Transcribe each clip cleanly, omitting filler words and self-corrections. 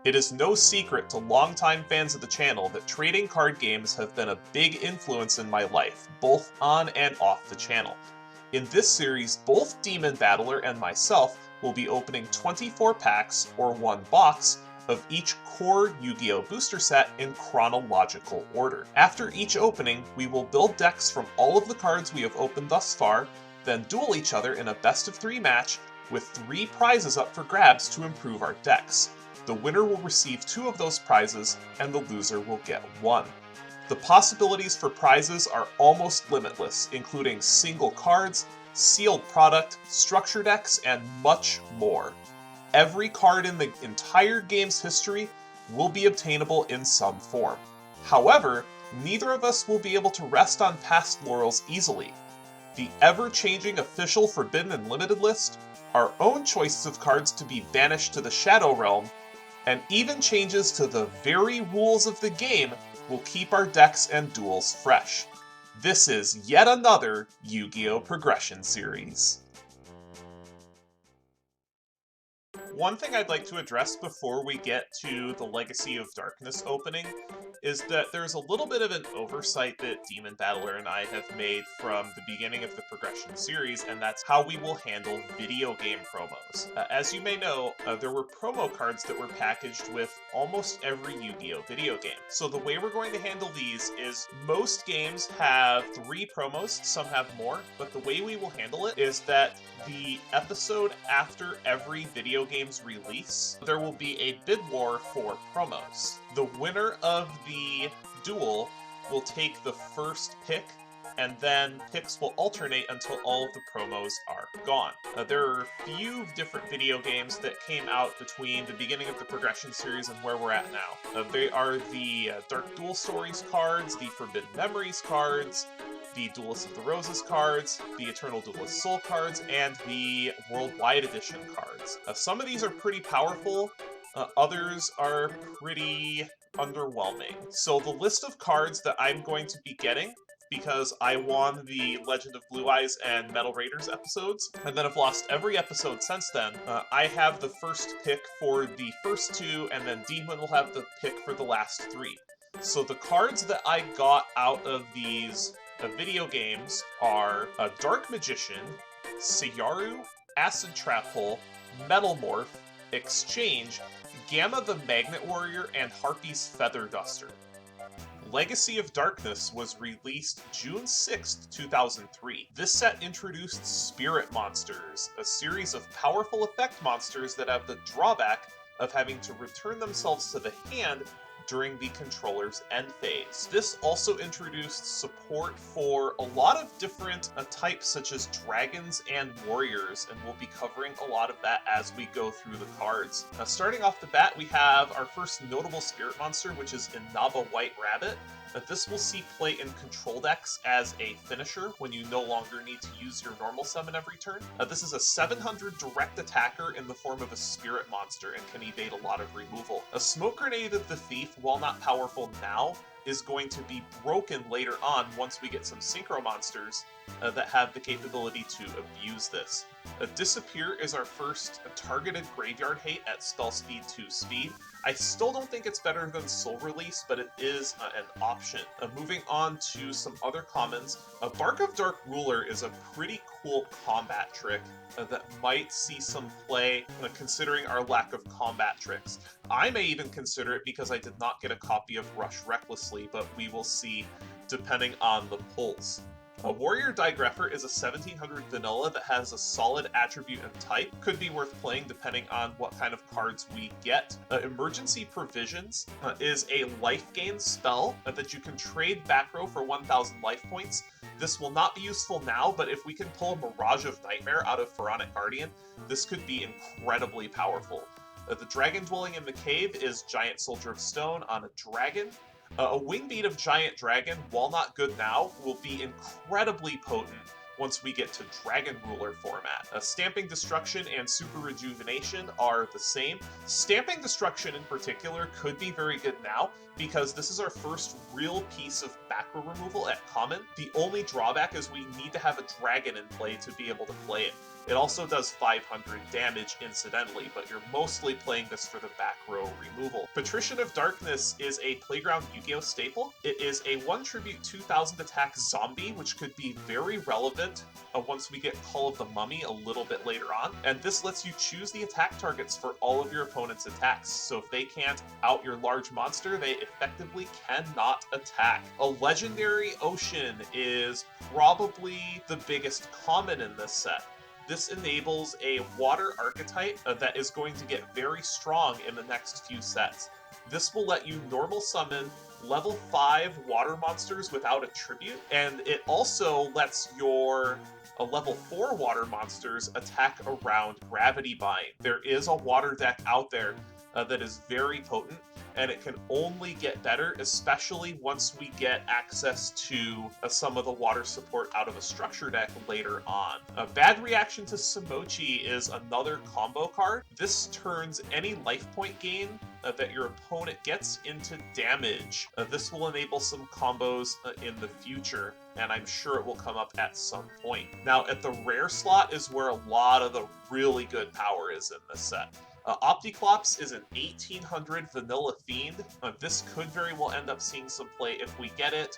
It is no secret to longtime fans of the channel that trading card games have been a big influence in my life, both on and off the channel. In this series, both DemonBattler and myself will be opening 24 packs, or one box, of each core Yu-Gi-Oh! Booster set in chronological order. After each opening, we will build decks from all of the cards we have opened thus far, then duel each other in a best-of-3 match with 3 prizes up for grabs to improve our decks. The winner will receive 2 of those prizes, and the loser will get 1. The possibilities for prizes are almost limitless, including single cards, sealed product, structure decks, and much more. Every card in the entire game's history will be obtainable in some form. However, neither of us will be able to rest on past laurels easily. The ever-changing official Forbidden and Limited list, our own choices of cards to be banished to the Shadow Realm, and even changes to the very rules of the game will keep our decks and duels fresh. This is yet another Yu-Gi-Oh! Progression series. One thing I'd like to address before we get to the Legacy of Darkness opening is that there's a little bit of an oversight that DemonBattler and I have made from the beginning of the Progression series, and that's how we will handle video game promos. As you may know, there were promo cards that were packaged with almost every Yu-Gi-Oh! Video game. So the way we're going to handle these is most games have 3 promos, some have more, but the way we will handle it is that the episode after every video game's release, there will be a bid war for promos. The winner of the duel will take the first pick, and then picks will alternate until all of the promos are gone. There are a few different video games that came out between the beginning of the Progression series and where we're at now. They are the Dark Duel Stories cards, the Forbidden Memories cards, the Duelist of the Roses cards, the Eternal Duelist Soul cards, and the Worldwide Edition cards. Some of these are pretty powerful, others are pretty underwhelming. So the list of cards that I'm going to be getting, because I won the Legend of Blue Eyes and Metal Raiders episodes, and then have lost every episode since then, I have the first pick for the first 2, and then Demon will have the pick for the last 3. So the cards that I got out of these video games are a Dark Magician, Sayaru, Acid Trap Hole, Metal Morph, Exchange, Gamma the Magnet Warrior, and Harpy's Feather Duster. Legacy of Darkness was released June 6, 2003. This set introduced Spirit Monsters, a series of powerful effect monsters that have the drawback of having to return themselves to the hand during the controller's end phase. This also introduced support for a lot of different types such as dragons and warriors, and we'll be covering a lot of that as we go through the cards. Starting off the bat, we have our first notable spirit monster, which is Inaba White Rabbit. This will see play in control decks as a finisher when you no longer need to use your normal summon every turn. This is a 700 direct attacker in the form of a spirit monster and can evade a lot of removal. A Smoke Grenade of the Thief, while not powerful now, is going to be broken later on once we get some synchro monsters that have the capability to abuse this. Disappear is our first targeted graveyard hate at spell speed 2 speed. I still don't think it's better than Soul Release, but it is an option. Moving on to some other commons, Bark of Dark Ruler is a pretty cool combat trick that might see some play considering our lack of combat tricks. I may even consider it because I did not get a copy of Rush Recklessly, but we will see depending on the pulls. Warrior Digrapher is a 1700 vanilla that has a solid attribute and type. Could be worth playing depending on what kind of cards we get. Emergency Provisions is a life gain spell that you can trade back row for 1000 life points. This will not be useful now, but if we can pull a Mirage of Nightmare out of Pharaonic Guardian, this could be incredibly powerful. The dragon dwelling in the cave is Giant Soldier of Stone on a dragon. A Wingbeat of Giant Dragon, while not good now, will be incredibly potent once we get to Dragon Ruler format. Stamping Destruction and Super Rejuvenation are the same. Stamping Destruction in particular could be very good now, because this is our first real piece of back row removal at common. The only drawback is we need to have a dragon in play to be able to play it. It also does 500 damage incidentally, but you're mostly playing this for the back row removal. Patrician of Darkness is a Playground Yu-Gi-Oh! Staple. It is a 1 tribute 2000 attack zombie, which could be very relevant once we get Call of the Mummy a little bit later on. And this lets you choose the attack targets for all of your opponent's attacks. So if they can't out your large monster, they effectively cannot attack. A Legendary Ocean is probably the biggest common in this set. This enables a water archetype that is going to get very strong in the next few sets. This will let you normal summon level 5 water monsters without a tribute, and it also lets your level 4 water monsters attack around Gravity Bind. There is a water deck out there that is very potent, and it can only get better, especially once we get access to some of the water support out of a structure deck later on. A Bad Reaction to Cimoooooooo is another combo card. This turns any life point gain that your opponent gets into damage. This will enable some combos in the future, and I'm sure it will come up at some point. Now, at the rare slot is where a lot of the really good power is in this set. Opticlops is an 1800 Vanilla Fiend. This could very well end up seeing some play if we get it.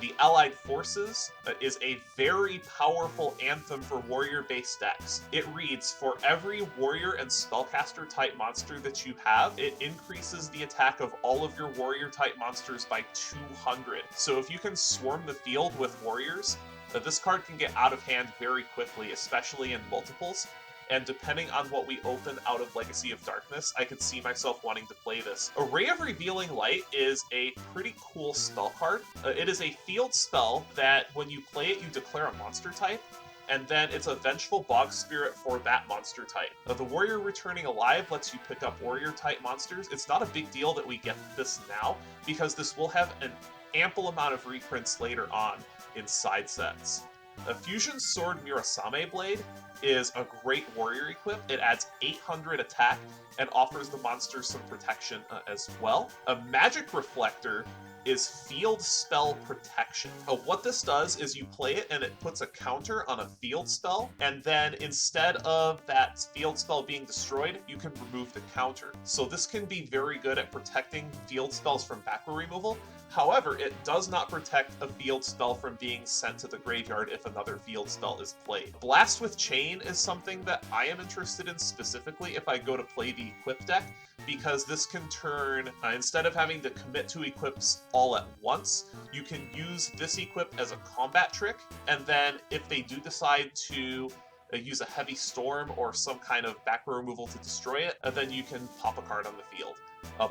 The Allied Forces is a very powerful anthem for warrior-based decks. It reads, for every warrior and spellcaster type monster that you have, it increases the attack of all of your warrior type monsters by 200. So if you can swarm the field with warriors, this card can get out of hand very quickly, especially in multiples. And depending on what we open out of Legacy of Darkness, I could see myself wanting to play this. Array of Revealing Light is a pretty cool spell card. It is a field spell that when you play it, you declare a monster type, and then it's a Vengeful Bog Spirit for that monster type. The Warrior Returning Alive lets you pick up warrior-type monsters. It's not a big deal that we get this now, because this will have an ample amount of reprints later on in side sets. A Fusion Sword Murasame Blade is a great warrior equip. It adds 800 attack and offers the monster some protection as well. A Magic Reflector is field spell protection. What this does is you play it and it puts a counter on a field spell, and then instead of that field spell being destroyed, you can remove the counter. So this can be very good at protecting field spells from back row removal. However, it does not protect a field spell from being sent to the graveyard if another field spell is played. Blast with Chain is something that I am interested in specifically if I go to play the equip deck, because this can turn, instead of having to commit to equips all at once, you can use this equip as a combat trick, and then if they do decide to use a Heavy Storm or some kind of back row removal to destroy it, then you can pop a card on the field.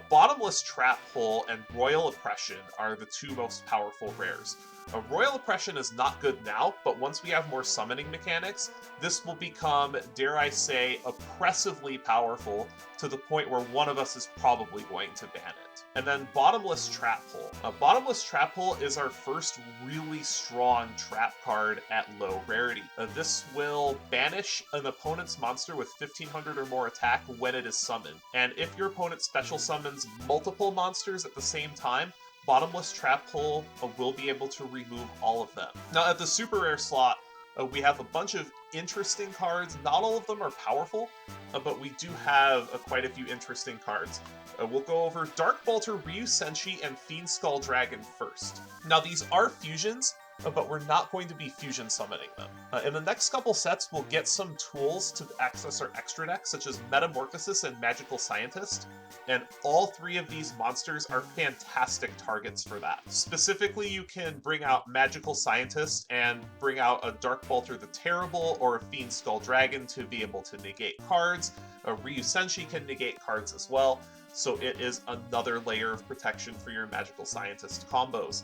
Bottomless Trap Hole and Royal Oppression are the two most powerful rares. Royal Oppression is not good now, but once we have more summoning mechanics, this will become, dare I say, oppressively powerful to the point where one of us is probably going to ban it. And then Bottomless Trap Hole. Bottomless Trap Hole is our first really strong trap card at low rarity. This will banish an opponent's monster with 1500 or more attack when it is summoned. And if your opponent special summons multiple monsters at the same time, Bottomless Trap Hole will be able to remove all of them. Now, at the super rare slot, we have a bunch of interesting cards. Not all of them are powerful, but we do have quite a few interesting cards. We'll go over Dark Bolter, Ryu Senshi, and Fiend Skull Dragon first. Now, these are fusions, but we're not going to be fusion summoning them. In the next couple sets, we'll get some tools to access our extra decks, such as Metamorphosis and Magical Scientist, and all three of these monsters are fantastic targets for that. Specifically, you can bring out Magical Scientist and bring out a Dark Bolter the Terrible or a Fiend Skull Dragon to be able to negate cards. Ryu Senshi can negate cards as well, so it is another layer of protection for your Magical Scientist combos.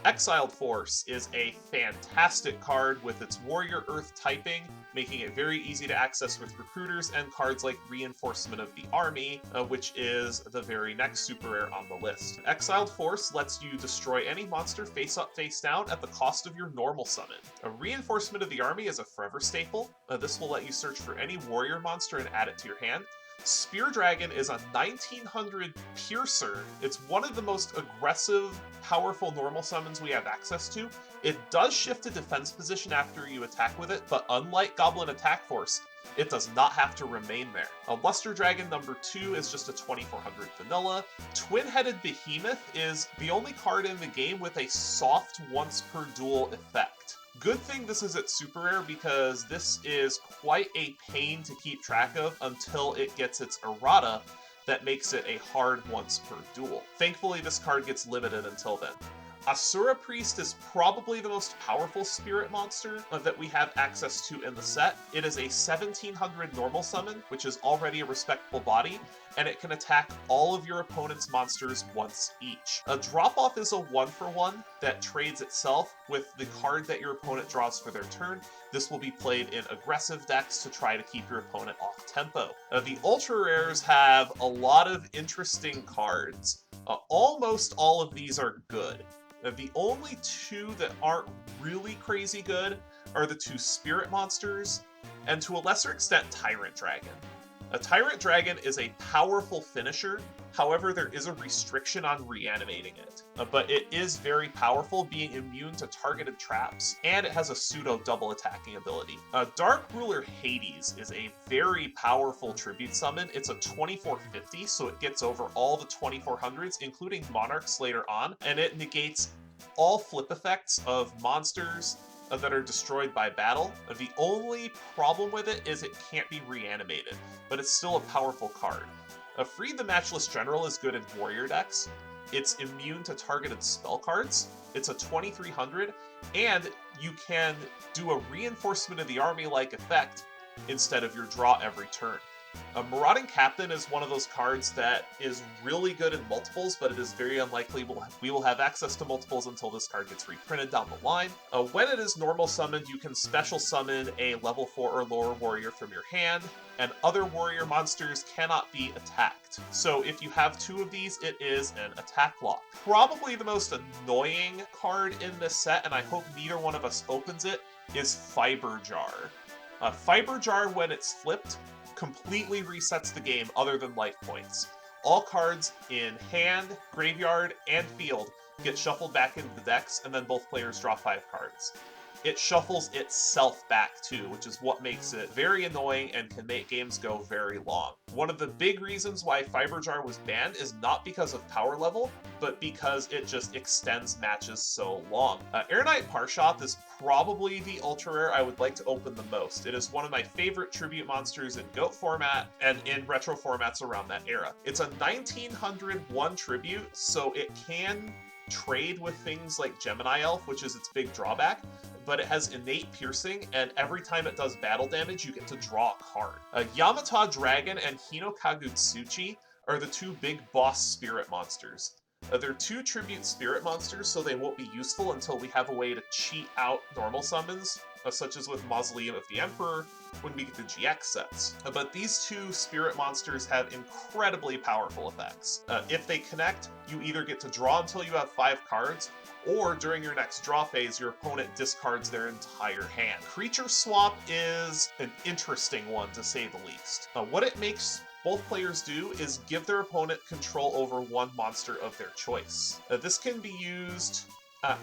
Exiled Force is a fantastic card with its Warrior Earth typing, making it very easy to access with recruiters, and cards like Reinforcement of the Army, which is the very next super rare on the list. Exiled Force lets you destroy any monster face up, face down at the cost of your normal summon. A Reinforcement of the Army is a forever staple. This will let you search for any warrior monster and add it to your hand. Spear Dragon is a 1900 Piercer. It's one of the most aggressive, powerful normal summons we have access to. It does shift to defense position after you attack with it, but unlike Goblin Attack Force, it does not have to remain there. A Luster Dragon number 2 is just a 2400 vanilla. Twin-Headed Behemoth is the only card in the game with a soft once per duel effect. Good thing this is at super rare because this is quite a pain to keep track of until it gets its errata that makes it a hard once per duel. Thankfully, this card gets limited until then. Asura Priest is probably the most powerful spirit monster that we have access to in the set. It is a 1700 normal summon, which is already a respectable body, and it can attack all of your opponent's monsters once each. A drop-off is a 1-for-1 that trades itself with the card that your opponent draws for their turn. This will be played in aggressive decks to try to keep your opponent off tempo. The ultra rares have a lot of interesting cards. Almost all of these are good. The only two that aren't really crazy good are the 2 spirit monsters, and to a lesser extent, Tyrant Dragon. A Tyrant Dragon is a powerful finisher, however there is a restriction on reanimating it. But it is very powerful, being immune to targeted traps, and it has a pseudo double attacking ability. Dark Ruler Hades is a very powerful tribute summon. It's a 2450, so it gets over all the 2400s, including Monarchs later on, and it negates all flip effects of monsters that are destroyed by battle. The only problem with it is it can't be reanimated, but it's still a powerful card. Free the Matchless General is good in warrior decks. It's immune to targeted spell cards. It's a 2300, and you can do a Reinforcement of the Army-like effect instead of your draw every turn. A Marauding Captain is one of those cards that is really good in multiples, but it is very unlikely we will have access to multiples until this card gets reprinted down the line. When it is normal summoned, you can special summon a level 4 or lower warrior from your hand, and other warrior monsters cannot be attacked. So if you have 2 of these, it is an attack lock. Probably the most annoying card in this set, and I hope neither one of us opens it, is Fiber Jar. Fiber Jar, when it's flipped, completely resets the game other than life points. All cards in hand, graveyard, and field get shuffled back into the decks, and then both players draw 5 cards. It shuffles itself back too, which is what makes it very annoying and can make games go very long. One of the big reasons why Fiber Jar was banned is not because of power level, but because it just extends matches so long. Knight Parshaft is probably the ultra rare I would like to open the most. It is one of my favorite tribute monsters in GOAT format and in retro formats around that era. It's a 1901 tribute, so it can trade with things like Gemini Elf, which is its big drawback, but it has innate piercing, and every time it does battle damage, you get to draw a card. Yamata Dragon and Hino Kagutsuchi are the 2 big boss spirit monsters. They're 2 tribute spirit monsters, so they won't be useful until we have a way to cheat out normal summons, such as with Mausoleum of the Emperor when we get the GX sets. But these 2 spirit monsters have incredibly powerful effects. If they connect, you either get to draw until you have 5 cards, or during your next draw phase, your opponent discards their entire hand. Creature Swap is an interesting one, to say the least. What it makes both players do is give their opponent control over 1 monster of their choice. This can be used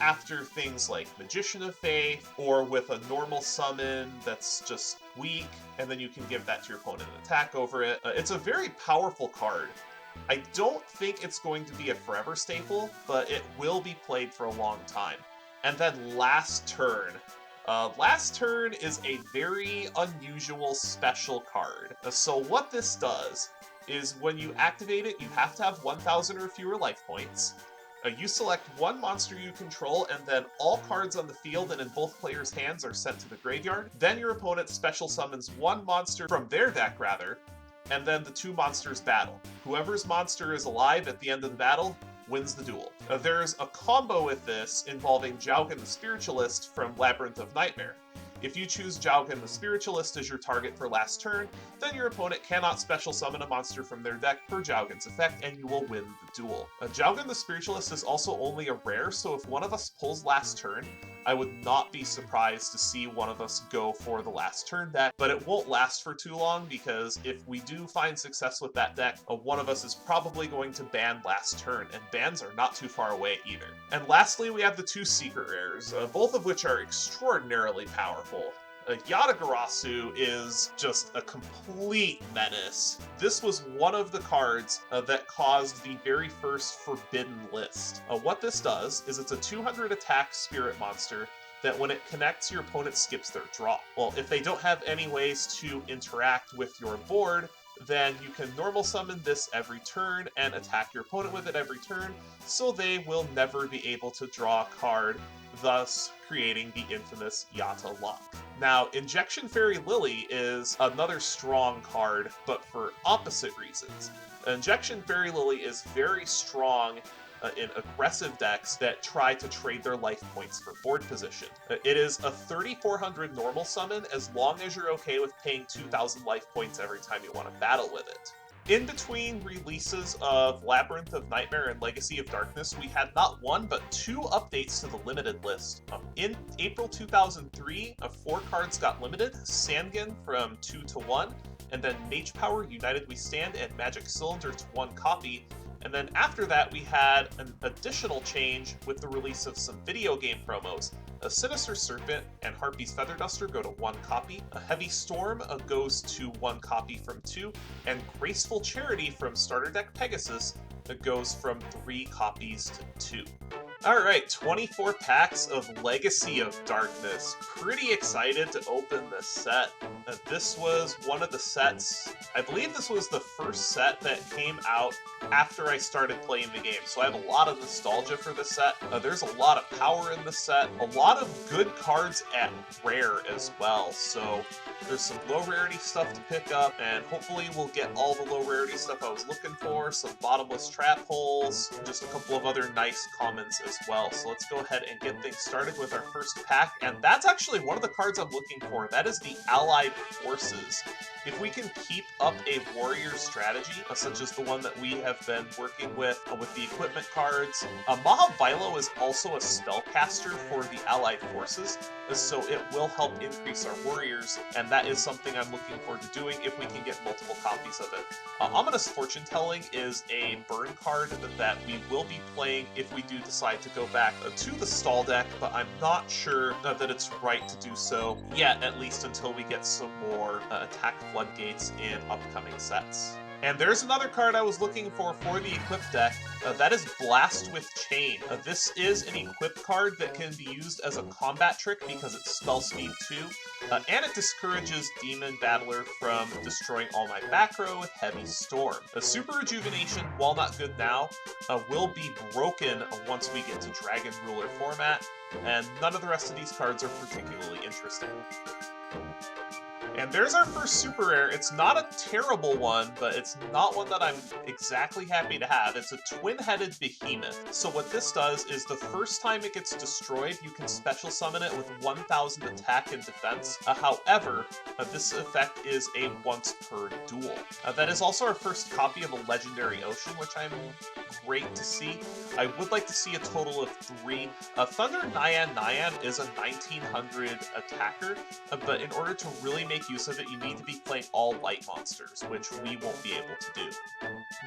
after things like Magician of Faith, or with a normal summon that's just weak, and then you can give that to your opponent and attack over it. It's a very powerful card. I don't think it's going to be a forever staple, but it will be played for a long time. And then Last Turn. Last Turn is a very unusual special card. So what this does is when you activate it, you have to have 1,000 or fewer life points. You select 1 monster you control, and then all cards on the field and in both players' hands are sent to the graveyard. Then your opponent special summons 1 monster from their deck, and then the 2 monsters battle. Whoever's monster is alive at the end of the battle wins the duel. There's a combo with this involving Jaugen the Spiritualist from Labyrinth of Nightmare. If you choose Jaugen the Spiritualist as your target for last turn, then your opponent cannot special summon a monster from their deck per Jaugen's effect, and you will win the duel. Jaugen the Spiritualist is also only a rare, so if one of us pulls last turn, I would not be surprised to see one of us go for the last turn deck, but it won't last for too long because if we do find success with that deck, one of us is probably going to ban last turn, and bans are not too far away either. And lastly, we have the two secret rares, both of which are extraordinarily powerful. Yatagarasu is just a complete menace. This was one of the cards that caused the very first Forbidden list. What this does is it's a 200 attack spirit monster that when it connects, your opponent skips their draw. Well, if they don't have any ways to interact with your board, then you can normal summon this every turn and attack your opponent with it every turn, so they will never be able to draw a card, thus creating the infamous Yata lock. Now, Injection Fairy Lily is another strong card, but for opposite reasons. Injection Fairy Lily is very strong in aggressive decks that try to trade their life points for board position. It is a 3400 normal summon as long as you're okay with paying 2000 life points every time you want to battle with it. In between releases of Labyrinth of Nightmare and Legacy of Darkness, we had not one, but two updates to the limited list. In April 2003, 4 cards got limited, Sangan from 2 to 1, and then Mage Power, United We Stand, and Magic Cylinder to 1 copy. And then after that, we had an additional change with the release of some video game promos. A Sinister Serpent and Harpy's Feather Duster go to 1 copy, a Heavy Storm goes to 1 copy from 2, and Graceful Charity from Starter Deck Pegasus goes from 3 copies to 2. Alright, 24 packs of Legacy of Darkness. Pretty excited to open this set. This was one of the sets, I believe this was the first set that came out after I started playing the game, so I have a lot of nostalgia for this set. There's a lot of power in this set, a lot of good cards at rare as well, so there's some low rarity stuff to pick up, and hopefully we'll get all the low rarity stuff I was looking for, some bottomless trap holes, just a couple of other nice commons as well. So let's go ahead and get things started with our first pack, and that's actually one of the cards I'm looking for. That is the Allied Forces. If we can keep up a warrior strategy, such as the one that we have been working with the equipment cards, Mahavilo is also a spellcaster for the Allied Forces, so it will help increase our warriors, and that is something I'm looking forward to doing if we can get multiple copies of it. Ominous Fortune Telling is a burn card that we will be playing if we do decide to go back to the stall deck, but I'm not sure that it's right to do so yet, at least until we get some more attack floodgates in upcoming sets. And there's another card I was looking for the Equip deck. That is Blast with Chain. This is an Equip card that can be used as a combat trick because it's spell speed 2, and it discourages DemonBattler from destroying all my back row with Heavy Storm. A Super Rejuvenation, while not good now, will be broken once we get to Dragon Ruler format, and none of the rest of these cards are particularly interesting. And there's our first super rare. It's not a terrible one, but it's not one that I'm exactly happy to have. It's a twin-headed Behemoth. So what this does is the first time it gets destroyed, you can special summon it with 1000 attack and defense. However, this effect is a once per duel. That is also our first copy of a Legendary Ocean, which I'm great to see. I would like to see a total of 3. Thunder Nyan is a 1900 attacker, but in order to really make use of it, you need to be playing all light monsters, which we won't be able to do.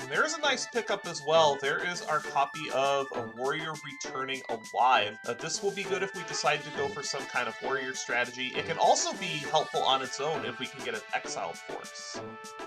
And there's a nice pickup as well. There is our copy of a Warrior Returning Alive. This will be good if we decide to go for some kind of warrior strategy. It can also be helpful on its own if we can get an Exiled Force.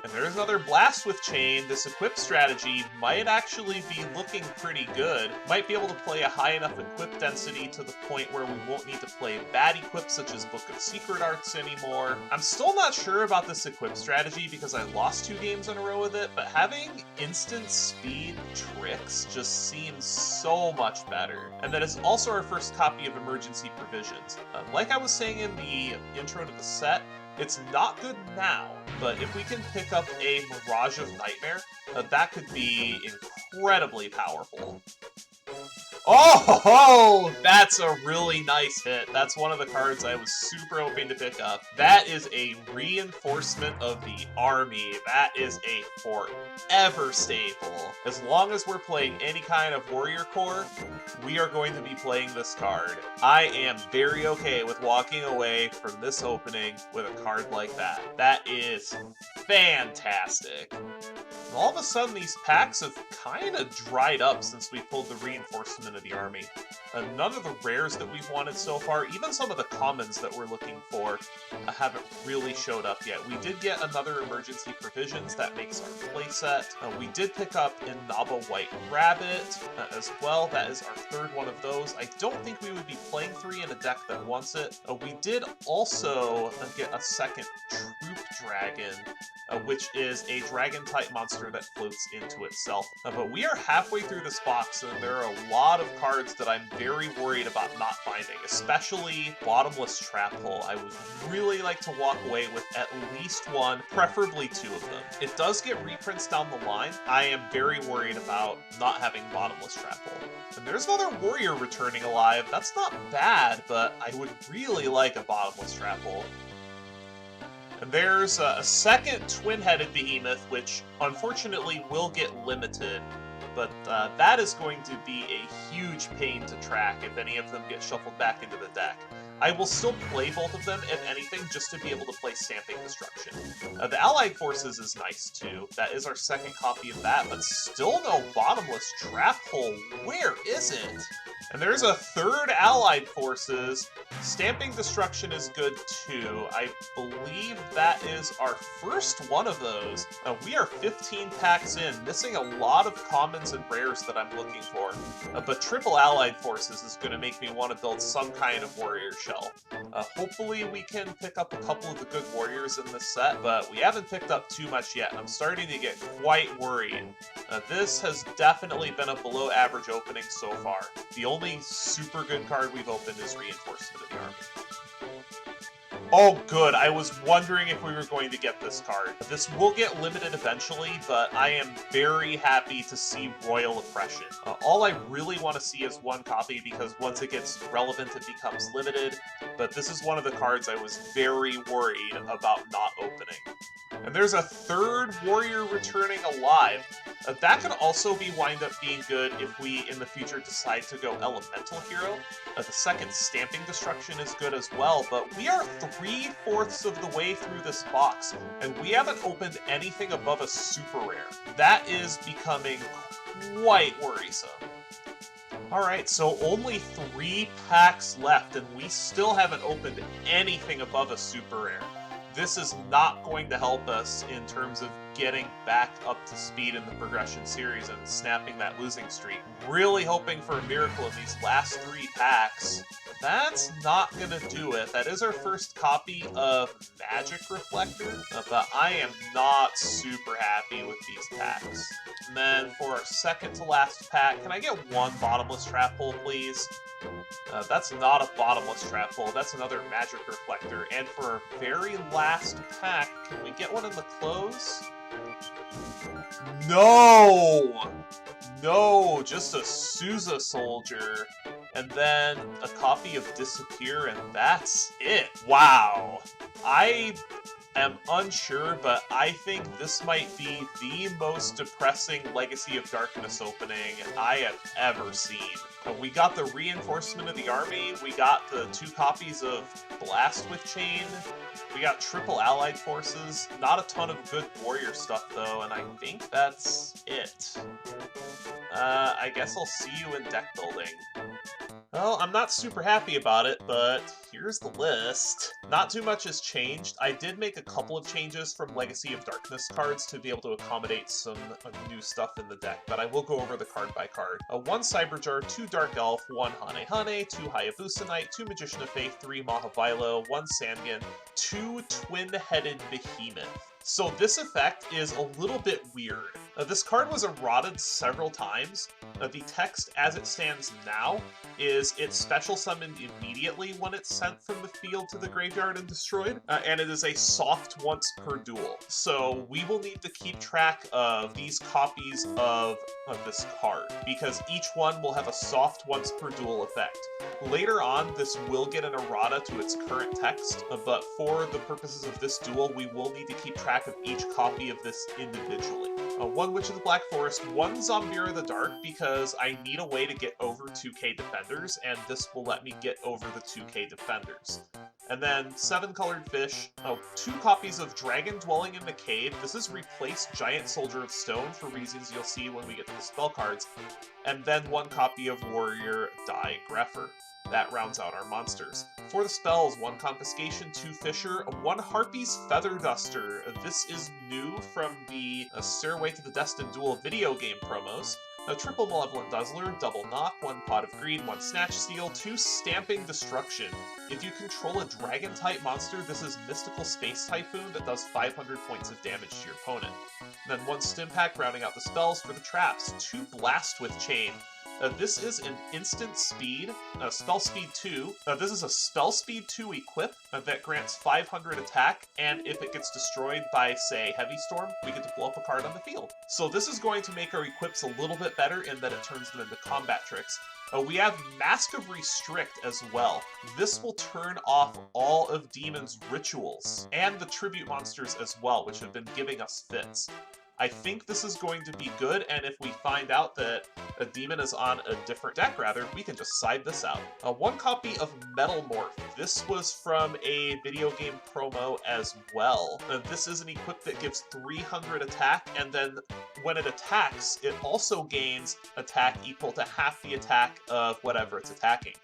And there's another Blast with Chain. This equip strategy might actually be looking pretty good. Might be able to play a high enough equip density to the point where we won't need to play bad equips such as Book of Secret Arts anymore. I'm still not sure about this equip strategy because I lost 2 games in a row with it, but having instant speed tricks just seems so much better. And that is also our first copy of Emergency Provisions. Like I was saying in the intro to the set, it's not good now, but if we can pick up a Mirage of Nightmare, that could be incredibly powerful. Oh, that's a really nice hit. That's one of the cards I was super hoping to pick up. That is a reinforcement of the army. That is a forever staple. As long as we're playing any kind of warrior core, we are going to be playing this card. I am very okay with walking away from this opening with a card like that. That is fantastic. And all of a sudden, these packs have kind of dried up since we pulled the reinforcement of the army. None of the rares that we've wanted so far, even some of the commons that we're looking for, haven't really showed up yet. We did get another emergency provisions that makes our playset. We did pick up Inaba White Rabbit as well. That is our third one of those. I don't think we would be playing 3 in a deck that wants it. We did also get a second Troop Dragon, which is a dragon-type monster that floats into itself. But we are halfway through this box, and there are a lot of cards that I'm very worried about not finding, especially Bottomless Trap Hole. I would really like to walk away with at least one, preferably 2 of them. It does get reprints down the line. I am very worried about not having Bottomless Trap Hole. And there's another warrior returning alive. That's not bad, but I would really like a Bottomless Trap Hole. And there's a second twin-headed Behemoth, which unfortunately will get limited, but that is going to be a huge pain to track if any of them get shuffled back into the deck. I will still play both of them, if anything, just to be able to play Stamping Destruction. The Allied Forces is nice, too. That is our second copy of that, but still no Bottomless Trap Hole. Where is it? And there's a third Allied Forces. Stamping Destruction is good, too. I believe that is our first one of those. We are 15 packs in, missing a lot of commons and rares that I'm looking for. But triple Allied Forces is going to make me want to build some kind of warrior shell. Hopefully we can pick up a couple of the good warriors in this set, but we haven't picked up too much yet. I'm starting to get quite worried. This has definitely been a below average opening so far. The only super good card we've opened is Reinforcement of the Army. Oh, good. I was wondering if we were going to get this card. This will get limited eventually, but I am very happy to see Royal Oppression. All I really want to see is one copy, because once it gets relevant, it becomes limited. But this is one of the cards I was very worried about not opening. And there's a third warrior returning alive. That could also wind up being good if we, in the future, decide to go Elemental Hero. The second Stamping Destruction is good as well, but we are 3/4 of the way through this box, and we haven't opened anything above a super rare. That is becoming quite worrisome. Alright, so only 3 packs left, and we still haven't opened anything above a super rare. This is not going to help us in terms of getting back up to speed in the progression series and snapping that losing streak. Really hoping for a miracle in these last 3 packs. That's not going to do it. That is our first copy of Magic Reflector, but I am not super happy with these packs. And then for our second to last pack, can I get one Bottomless Trap Hole, please? That's not a Bottomless Trap Hole, that's another Magic Reflector. And for our very last pack, can we get one in the close? No! No, just a Sousa Soldier. And then a copy of Disappear, and that's it. Wow. I am unsure, but I think this might be the most depressing Legacy of Darkness opening I have ever seen. We got the Reinforcement of the Army, we got the 2 copies of Blast with Chain, we got triple Allied Forces, not a ton of good warrior stuff though, and I think that's it. I guess I'll see you in deck building. Well, I'm not super happy about it, but here's the list. Not too much has changed. I did make a couple of changes from Legacy of Darkness cards to be able to accommodate some new stuff in the deck, but I will go over the card by card. 1 Cyberjar, 2 Dark Elf, 1 Hane Hane, 2 Hayabusa Knight, 2 Magician of Faith, 3 Mahavilo, 1 Sangan, 2 Twin-Headed Behemoth. So this effect is a little bit weird. This card was eroded several times. The text as it stands now is it's special summoned immediately when it's sent from the field to the graveyard and destroyed, and it is a soft once per duel. So we will need to keep track of these copies of this card, because each one will have a soft once per duel effect. Later on, this will get an errata to its current text, but for the purposes of this duel, we will need to keep track of each copy of this individually. One Witch of the Black Forest, one Zombira the Dark, because I need a way to get over 2k defenders, and this will let me get over the 2k defenders. And then 7 Colored Fish, 2 copies of Dragon Dwelling in the Cave. This is replaced Giant Soldier of Stone for reasons you'll see when we get to the spell cards. And then 1 copy of Warrior Die Greffer. That rounds out our monsters. For the spells, 1 Confiscation, 2 Fisher, 1 Harpy's Feather Duster. This is new from the Stairway to the Destined Duel video game promos. A triple Malevolent Guzzler, double Knock, 1 Pot of Greed, 1 Snatch Steal, 2 Stamping Destruction. If you control a Dragon-type monster, this is Mystical Space Typhoon that does 500 points of damage to your opponent. And then 1 Stimpack rounding out the spells. For the traps, 2 Blast with Chain. This is an instant speed, spell speed 2. This is a spell speed 2 equip that grants 500 attack, and if it gets destroyed by, say, Heavy Storm, we get to blow up a card on the field. So this is going to make our equips a little bit better in that it turns them into combat tricks. We have Mask of Restrict as well. This will turn off all of Demon's rituals, and the tribute monsters as well, which have been giving us fits. I think this is going to be good, and if we find out that a demon is on a different deck, we can just side this out. 1 copy of Metal Morph. This was from a video game promo as well. This is an equip that gives 300 attack, and then when it attacks, it also gains attack equal to half the attack of whatever it's attacking.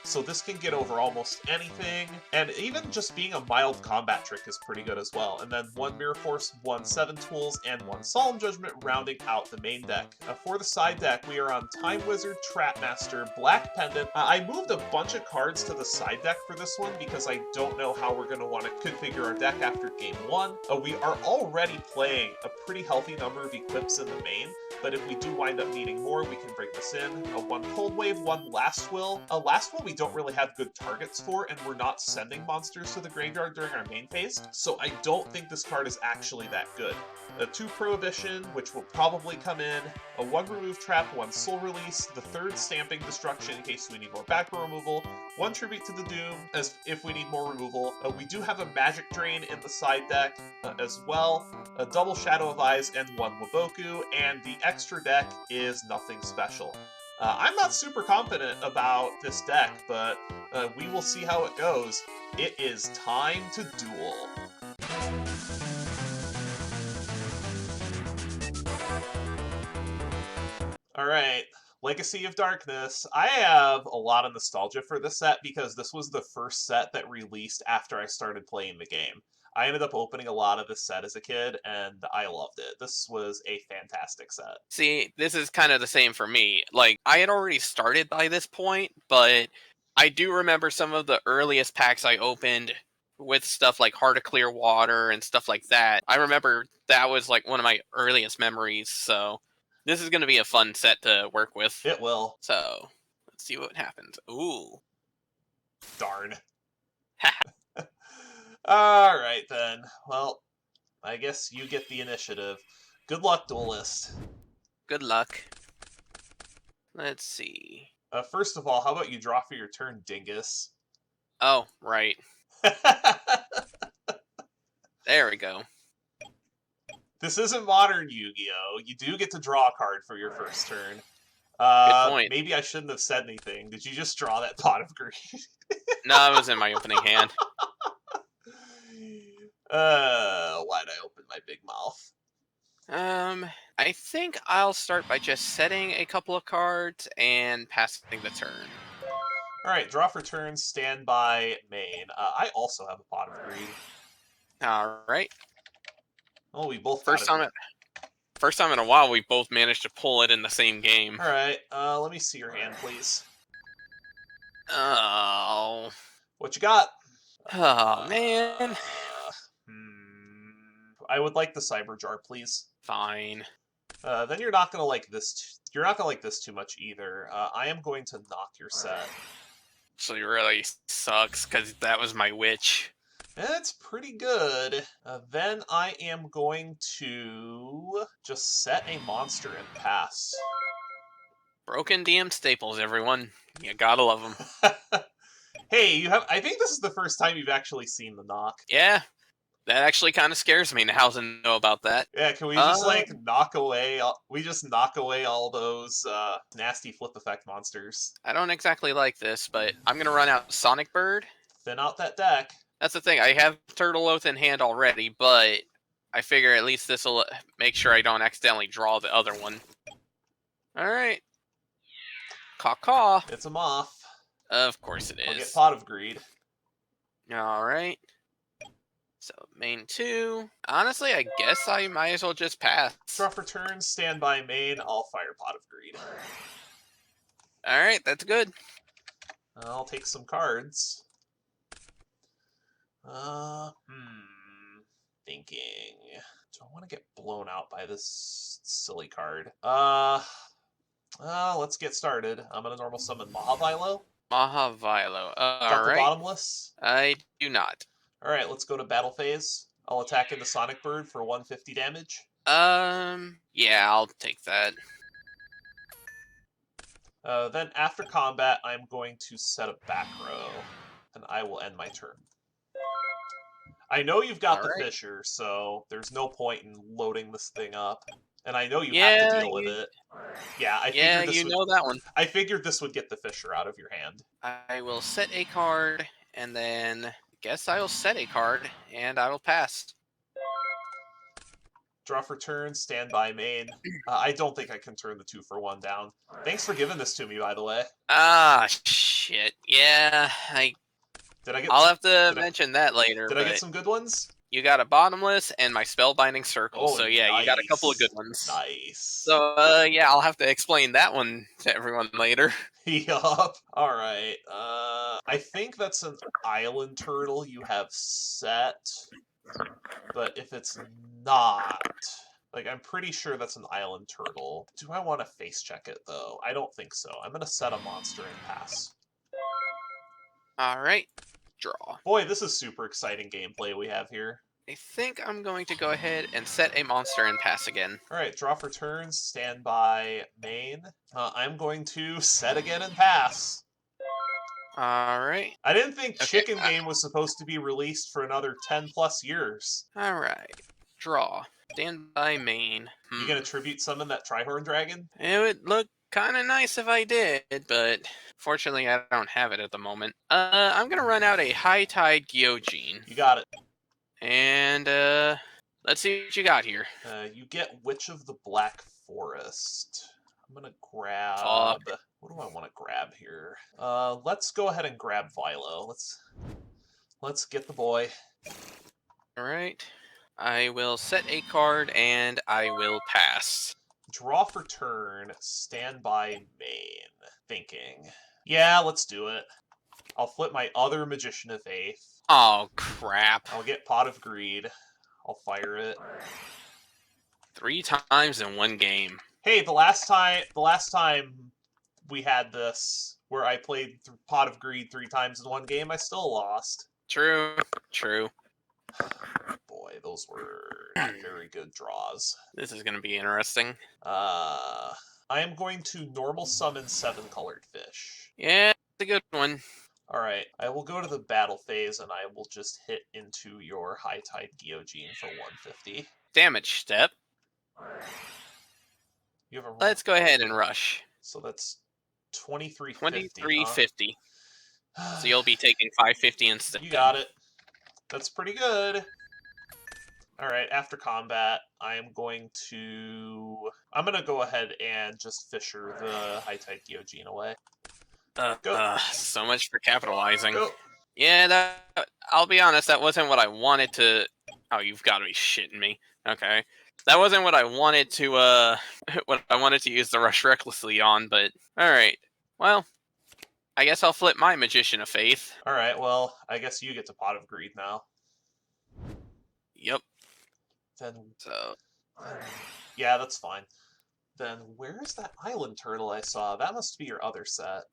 So this can get over almost anything, and even just being a mild combat trick is pretty good as well. And then 1 Mirror Force, 1 Seven Tools, and 1 Solemn Judgment rounding out the main deck. For the side deck, we are on Time Wizard, Trapmaster, Black Pendant. I moved a bunch of cards to the side deck for this one because I don't know how we're going to want to configure our deck after Game 1. We are already playing a pretty healthy number of equips in the main, but if we do wind up needing more, we can bring this in. 1 Cold Wave, 1 Last Will. Last Will we don't really have good targets for, and we're not sending monsters to the graveyard during our main phase, so I don't think this card is actually that good. 2 Prohibition, which will probably come in, 1 Remove Trap, 1 Soul Release, the 3rd Stamping Destruction in case we need more back row removal, 1 Tribute to the Doom as if we need more removal. We do have a Magic Drain in the side deck as well, a double Shadow of Eyes, and 1 Waboku, and the extra deck is nothing special. I'm not super confident about this deck, but we will see how it goes. It is time to duel. Alright, Legacy of Darkness. I have a lot of nostalgia for this set because this was the first set that released after I started playing the game. I ended up opening a lot of this set as a kid, and I loved it. This was a fantastic set. See, this is kind of the same for me. Like, I had already started by this point, but I do remember some of the earliest packs I opened with stuff like Heart of Clear Water and stuff like that. I remember that was like one of my earliest memories, so this is going to be a fun set to work with. It will. So, let's see what happens. Ooh. Darn. Alright then. Well, I guess you get the initiative. Good luck, Duelist. Good luck. Let's see. First of all, how about you draw for your turn, Dingus? Oh, right. There we go. This isn't modern Yu-Gi-Oh! You do get to draw a card for your first turn. Good point. Maybe I shouldn't have said anything. Did you just draw that Pot of Greed? No, it was in my opening hand. Why'd I open my big mouth? I think I'll start by just setting a couple of cards and passing the turn. Alright, draw for turn, stand by, main. I also have a Pot of Greed. Alright. Oh, we both First time in a while we both managed to pull it in the same game. Alright, let me see your hand, please. Oh. What you got? Oh, man. I would like the Cyber Jar, please. Fine. Then you're not gonna like this. You're not gonna like this too much either. I am going to knock your set. So it really sucks, because that was my witch. That's pretty good. Then I am going to just set a monster and pass. Broken DM staples, everyone. You gotta love them. Hey, you have. I think this is the first time you've actually seen the knock. Yeah, that actually kind of scares me now to know about that. Yeah, can we just like knock away? We just knock away all those nasty flip effect monsters. I don't exactly like this, but I'm gonna run out Sonic Bird. Thin out that deck. That's the thing. I have Turtle Oath in hand already, but I figure at least this will make sure I don't accidentally draw the other one. All right. Caw-caw. It's a moth. Of course it I'll get is. Pot of Greed. All right. So main 2. Honestly, I guess I might as well just pass. Draw for turn, stand by main, I'll fire Pot of Greed. All right, that's good. I'll take some cards. Thinking. Do I want to get blown out by this silly card? Let's get started. I'm gonna normal summon Mahavilo. Mahavilo. Got All the right. Bottomless. I do not. All right, let's go to battle phase. I'll attack into Sonic Bird for 150 damage. Yeah, I'll take that. Then after combat, I'm going to set a back row, and I will end my turn. I know you've got the Fissure, so there's no point in loading this thing up. And I know you have to deal with it. Yeah, I figured this know that one. I figured this would get the Fissure out of your hand. I will set a card, and then guess I will set a card, and I will pass. Draw for turn, stand by main. I don't think I can turn the 2-for-1 down. Thanks for giving this to me, by the way. Ah, shit. Yeah, I'll have to mention that later. Did I get some good ones? You got a Bottomless and my Spellbinding Circle, so yeah, nice. You got a couple of good ones. Nice. So, yeah, I'll have to explain that one to everyone later. Yup. Alright, I think that's an Island Turtle you have set, but if it's not... Like, I'm pretty sure that's an Island Turtle. Do I want to face check it, though? I don't think so. I'm going to set a monster and pass. Alright. Draw. Boy, this is super exciting gameplay we have here. I think I'm going to go ahead and set a monster and pass again. Alright, draw for turns, stand by main. I'm going to set again and pass. Alright. I didn't think Chicken Game was supposed to be released for another 10 plus years. Alright. Draw. Stand by main. You gonna tribute summon that Trihorn Dragon? It would look kind of nice if I did, but fortunately I don't have it at the moment. I'm gonna run out a High Tide Gyojin. You got it. And, let's see what you got here. You get Witch of the Black Forest. I'm gonna grab... What do I want to grab here? Let's go ahead and grab Vilo. Let's get the boy. Alright. I will set a card, and I will pass. Draw for turn, stand by main. Thinking. Yeah, let's do it. I'll flip my other Magician of Faith. Oh, crap. I'll get Pot of Greed. I'll fire it. 3 times in one game. Hey, the last time we had this, where I played Pot of Greed 3 times in one game, I still lost. True, true. Boy, those were not very good draws. This is going to be interesting. I am going to normal summon 7-colored fish. Yeah, it's a good one. Alright, I will go to the battle phase and I will just hit into your High Tide Gyojin for 150. Damage step. You have a... Let's go ahead and rush. So that's 2350. 2350. So you'll be taking 550 instead. You got it. That's pretty good. Alright, after combat, I'm going to go ahead and just Fissure the High Tide Gyojin away. So much for capitalizing. Go. Yeah, I'll be honest, that wasn't what I wanted to... Oh, you've got to be shitting me. Okay. That wasn't what I wanted to, what I wanted to use the Rush Recklessly on, but... Alright. Well, I guess I'll flip my Magician of Faith. Alright, well, I guess you get to Pot of Greed now. Yep. Then, So, yeah, that's fine. Then where's that island turtle I saw? That must be your other set.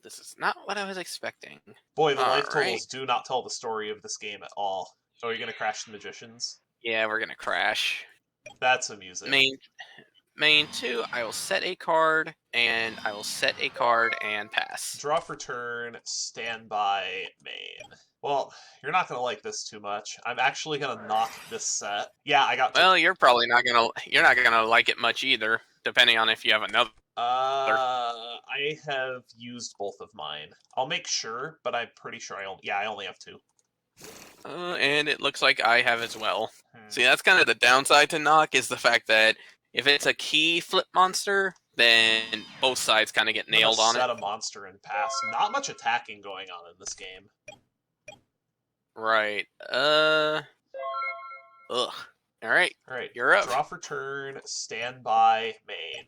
this is not what I was expecting. Boy, the life Alright. totals do not tell the story of this game at all. Oh, you're gonna crash the magicians? Yeah, we're gonna crash. That's amusing. Main 2, I will set a card, and I will set a card and pass. Draw for turn, standby, main. Well, you're not gonna like this too much. I'm actually gonna knock this set. Yeah, I got. Well, you're probably not gonna like it much either, depending on if you have another. I have used both of mine. I'll make sure, but I'm pretty sure I only have 2. And it looks like I have as well. Hmm. See, that's kind of the downside to knock, is the fact that if it's a key flip monster, then both sides kind of get nailed on it. Set a monster and pass. Not much attacking going on in this game. Right. Ugh. Alright. Alright. You're up. Draw for turn, standby, main.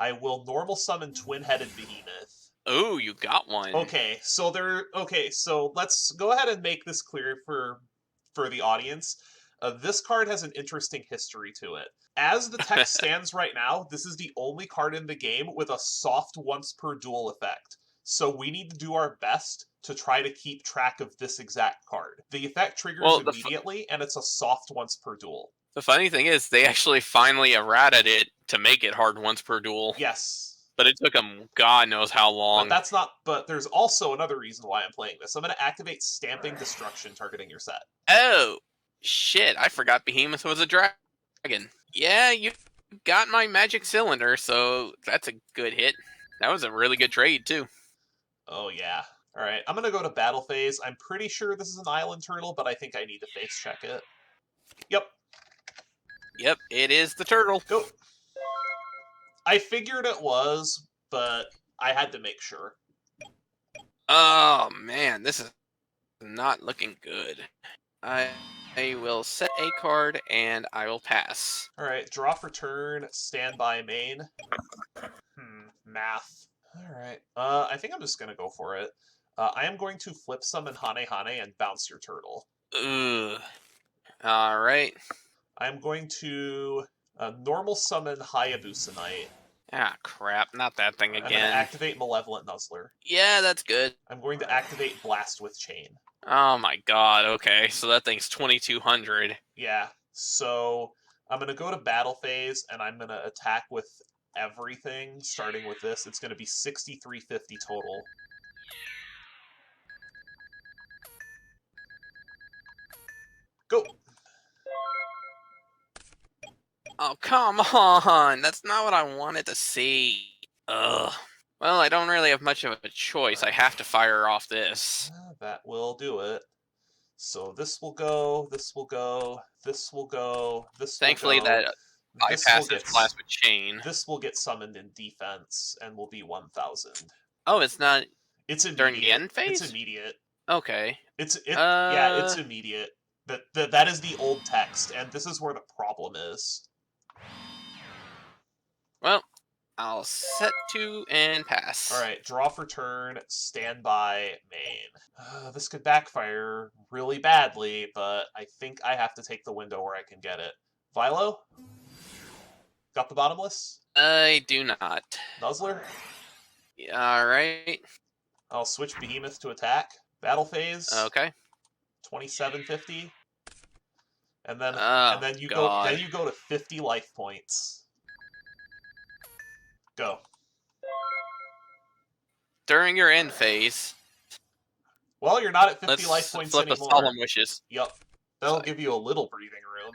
I will normal summon twin-headed Behemoth. Ooh, you got one. Okay, so let's go ahead and make this clear for the audience. This card has an interesting history to it. As the text stands right now, this is the only card in the game with a soft once per duel effect. So we need to do our best to try to keep track of this exact card. The effect triggers immediately, and it's a soft once per duel. The funny thing is, they actually finally errated it to make it hard once per duel. Yes. But it took them God knows how long. But there's also another reason why I'm playing this. I'm going to activate Stamping Destruction targeting your set. Oh, shit. I forgot Behemoth was a dragon. Yeah, you got my magic cylinder, so that's a good hit. That was a really good trade, too. Oh, yeah. Alright, I'm going to go to battle phase. I'm pretty sure this is an island turtle, but I think I need to face check it. Yep. Yep, it is the turtle. Go. I figured it was, but I had to make sure. Oh, man, this is not looking good. I will set a card, and I will pass. Alright, draw for turn, standby main. Math. Alright, I think I'm just gonna go for it. I am going to flip summon Hane Hane and bounce your turtle. Ugh. Alright. I'm going to normal summon Hayabusa Knight. Ah, crap. Not that thing again. I'm going to activate Malevolent Nuzzler. Yeah, that's good. I'm going to activate Blast with Chain. Oh my god, okay. So that thing's 2200. Yeah, so I'm going to go to battle phase, and I'm going to attack with everything, starting with this. It's going to be 6350 total. Go! Oh, come on! That's not what I wanted to see. Ugh. Well, I don't really have much of a choice. I have to fire off this. That will do it. So this will go, this will go, this will go, this Thankfully, will go. that bypasses Blast with Chain. This will get summoned in defense and will be 1000. Oh, it's not. It's immediate. During the end phase? It's immediate. Okay. Yeah, it's immediate. That is the old text, and this is where the problem is. Well, I'll set to and pass. Alright, draw for turn, standby, main. This could backfire really badly, but I think I have to take the window where I can get it. Vilo? Got the Bottomless? I do not. Nuzzler? Alright. I'll switch Behemoth to attack. Battle phase. Okay. 2750. And then you God. go to 50 life points. Go. During your end phase. Well, you're not at 50 life points flip anymore. A Solemn Wishes. Yep. That'll give you a little breathing room.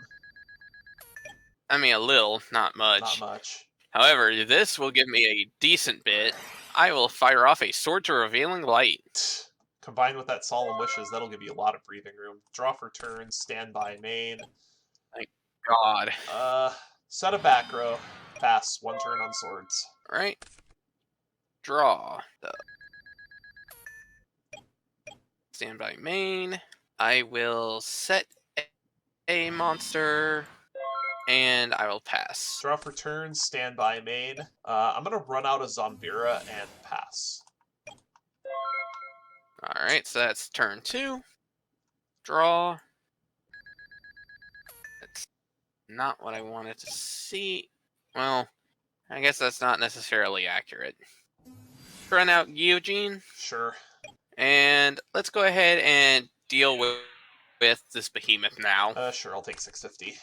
I mean, a little, not much. Not much. However, this will give me a decent bit. I will fire off a Sword to Revealing Light. Combined with that Solemn Wishes, that'll give you a lot of breathing room. Draw for turn, standby main. Thank God. Set a back row. Pass. 1 turn on swords. Right. Draw. Standby main. I will set a monster, and I will pass. Draw for turn, standby main. I'm going to run out of Zombira and pass. Alright, so that's turn 2. Draw. not what I wanted to see. Well, I guess that's not necessarily accurate. Run out Gyojin, Sure. and let's go ahead and deal with this Behemoth now. Sure, I'll take 650.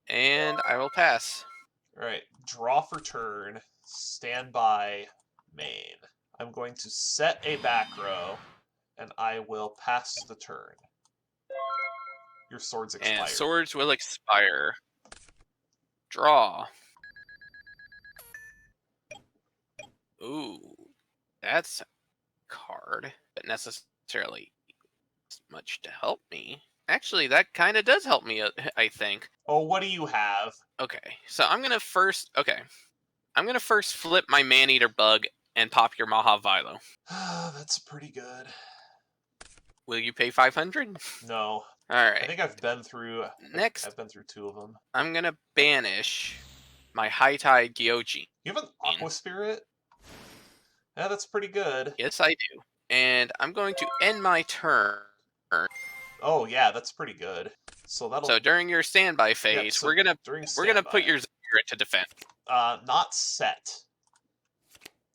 And I will pass. Alright, draw for turn, standby, main. I'm going to set a back row, and I will pass the turn. Your swords expire. And swords will expire. Draw. Ooh, that's a card, but necessarily much to help me. Actually, that kind of does help me, I think. Oh, what do you have? Okay, so I'm gonna first flip my Man-Eater Bug and pop your Maha Vilo. That's pretty good. Will you pay 500? No. Alright. I think I've been through... Next, I've been through 2 of them. I'm gonna banish my High Tide Gyojin. You have an Aqua Spirit? Yeah, that's pretty good. Yes, I do. And I'm going to end my turn. Oh, yeah, that's pretty good. So that'll... So during your standby phase, so we're gonna put your Zephyr to defense. Not set.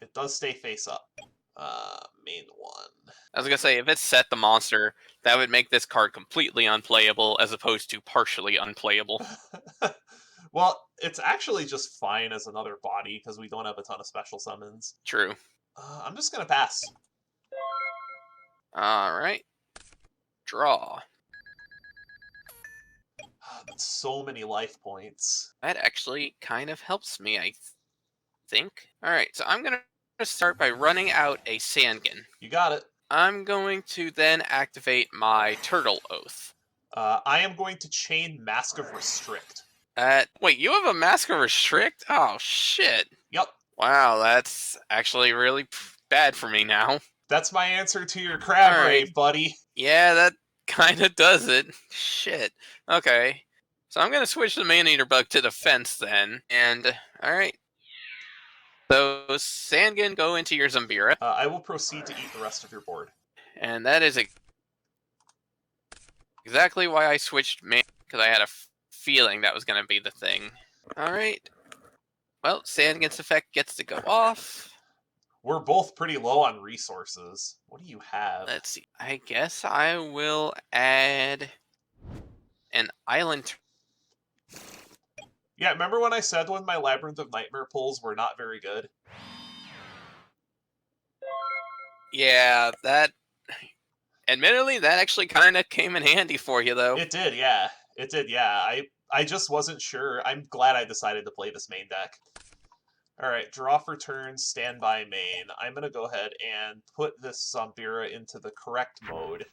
It does stay face up. Main one. I was gonna say, if it's set the monster, that would make this card completely unplayable as opposed to partially unplayable. Well, it's actually just fine as another body because we don't have a ton of special summons. True. I'm just gonna pass. Alright. Draw. That's so many life points. That actually kind of helps me, I think. Alright, so I'm gonna start by running out a Sandgen. You got it. I'm going to then activate my Turtle Oath. I am going to chain Mask of Restrict. Wait, you have a Mask of Restrict? Oh, shit. Yep. Wow, that's actually really bad for me now. That's my answer to your crab rave, buddy. Yeah, that kind of does it. Shit. Okay. So I'm going to switch the Man-Eater Bug to defense then. And, alright. So, Sandgen, go into your Zambira. I will proceed to eat the rest of your board. And that is exactly why I switched Man, because I had a feeling that was going to be the thing. Alright. Well, Sandgen's effect gets to go off. We're both pretty low on resources. What do you have? Let's see. I guess I will add an island. Yeah, remember when I said when my Labyrinth of Nightmare pulls were not very good? Yeah, that... Admittedly, that actually kind of came in handy for you, though. It did, yeah. It did, yeah. I just wasn't sure. I'm glad I decided to play this main deck. Alright, draw for turn, standby main. I'm going to go ahead and put this Zambira into the correct mode.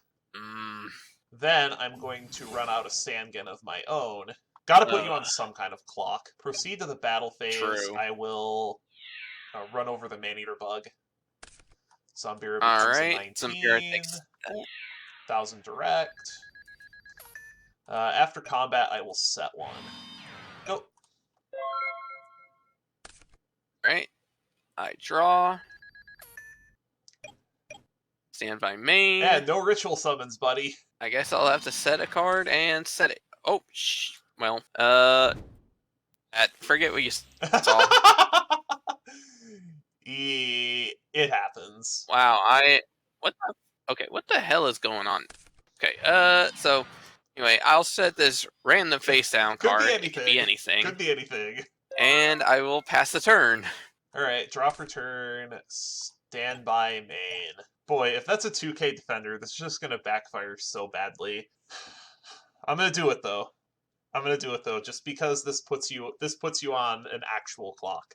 Then I'm going to run out a Sandgen of my own. Gotta put you on some kind of clock. Proceed to the battle phase. True. I will run over the Man-Eater Bug. Zambira becomes Alright, a 19. Zambira takes 1,000 direct. After combat, I will set one. Go. Alright. I draw. Stand by main. Yeah, no ritual summons, buddy. I guess I'll have to set a card and set it. Oh, well, forget what you saw. It happens. Wow, what the hell is going on? Okay, so, anyway, I'll set this random face down card. It could be anything. Could be anything. And I will pass the turn. Alright, draw for turn, standby main. Boy, if that's a 2k defender, this is just gonna backfire so badly. I'm gonna do it though. Just because this puts you on an actual clock.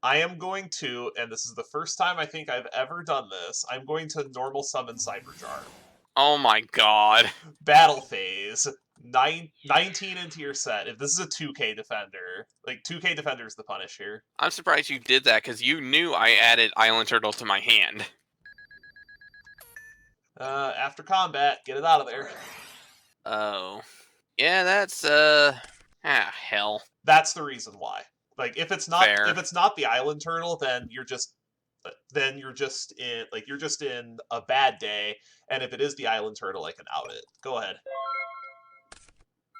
I am going to, and this is the first time I think I've ever done this, I'm going to normal summon Cyberjar. Oh my god. Battle phase. 19 into your set. If this is a 2k defender, like 2k defender is the punish here. I'm surprised you did that, because you knew I added Island Turtle to my hand. After combat, get it out of there. Oh. Yeah, that's, hell. That's the reason why. Like, if it's not Fair. if it's not the Island Turtle, then you're just in a bad day, and if it is the Island Turtle, I can out it. Go ahead.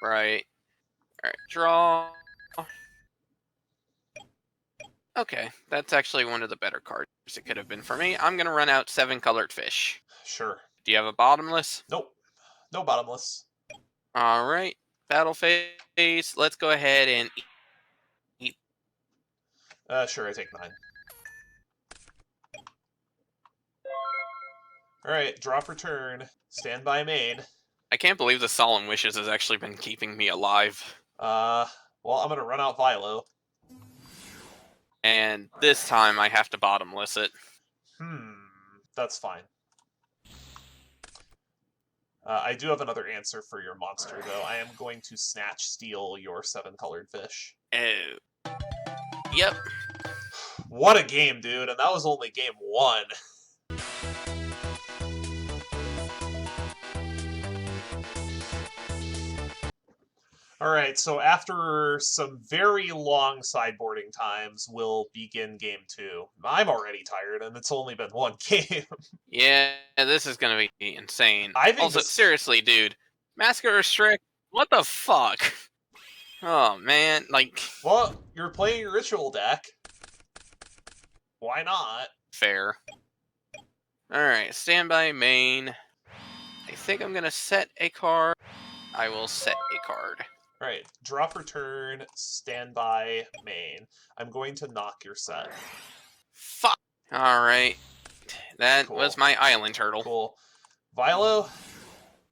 Right. Alright, draw. Okay, that's actually one of the better cards it could have been for me. I'm gonna run out 7 colored fish. Sure. Do you have a bottomless? Nope. No bottomless. Alright. Battle phase. Let's go ahead and eat. Sure, I take 9. Alright, draw for turn. Stand by main. I can't believe the Solemn Wishes has actually been keeping me alive. Well, I'm gonna run out Vilo. And this time I have to bottomless it. That's fine. I do have another answer for your monster, though. I am going to snatch steal your 7-colored fish. Oh. Yep. What a game, dude, and that was only game 1. Alright, so after some very long sideboarding times, we'll begin game 2. I'm already tired, and it's only been 1 game. Yeah, this is gonna be insane. I think Also, seriously, dude. Massacre Restrict? What the fuck? Oh, man, like... Well, you're playing your ritual deck. Why not? Fair. Alright, standby main. I think I'm gonna set a card. I will set a card. Alright, draw for turn, standby, main. I'm going to knock your set. Fuck! Alright. That Cool. was my island turtle. Cool. Vilo?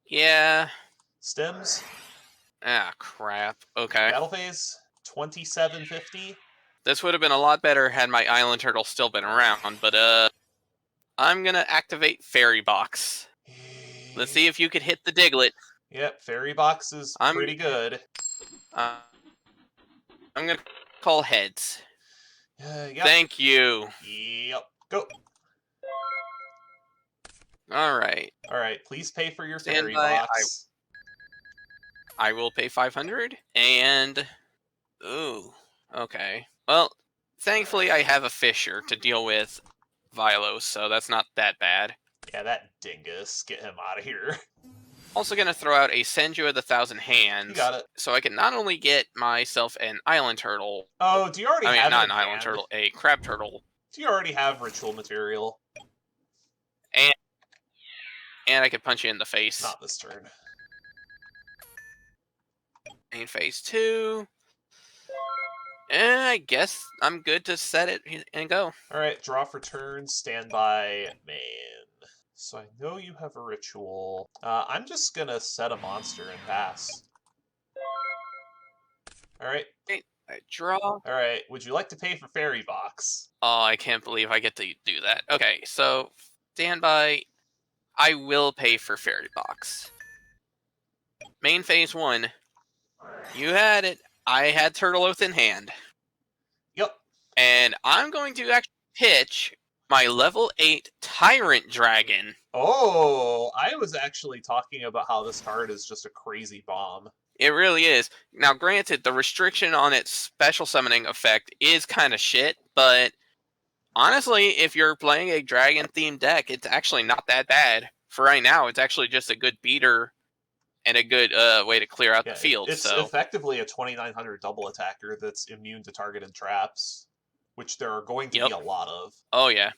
Yeah. Stems? Ah, crap. Okay. Battle phase? 2750? This would have been a lot better had my island turtle still been around, but, I'm gonna activate Fairy Box. Let's see if you could hit the Diglett. Yep, Fairy Box is pretty good. I'm gonna call heads. Yep. Thank you. Yep. Go. Alright. Alright, please pay for your Fairy Standby, Box. I will pay 500, and... Ooh, okay. Well, thankfully I have a Fisher to deal with Vilo, so that's not that bad. Yeah, that dingus. Get him out of here. Also gonna throw out a Senju of the Thousand Hands. You got it. So I can not only get myself an island turtle... Oh, do you already have not an an island turtle, a crab turtle. Do you already have ritual material? And I could punch you in the face. Not this turn. Main phase 2. And I guess I'm good to set it and go. Alright, draw for turn, standby, main. So I know you have a ritual. I'm just gonna set a monster and pass. Alright. I draw. Alright, would you like to pay for Fairy Box? Oh, I can't believe I get to do that. Okay, so standby. I will pay for Fairy Box. Main phase 1. You had it. I had Turtle Oath in hand. Yep. And I'm going to actually pitch my level 8 Tyrant Dragon. Oh, I was actually talking about how this card is just a crazy bomb. It really is. Now, granted, the restriction on its special summoning effect is kind of shit, but honestly, if you're playing a dragon-themed deck, it's actually not that bad. For right now, it's actually just a good beater and a good way to clear out the field. It's effectively a 2900 double attacker that's immune to targeted traps, which there are going to be a lot of. Oh, yeah.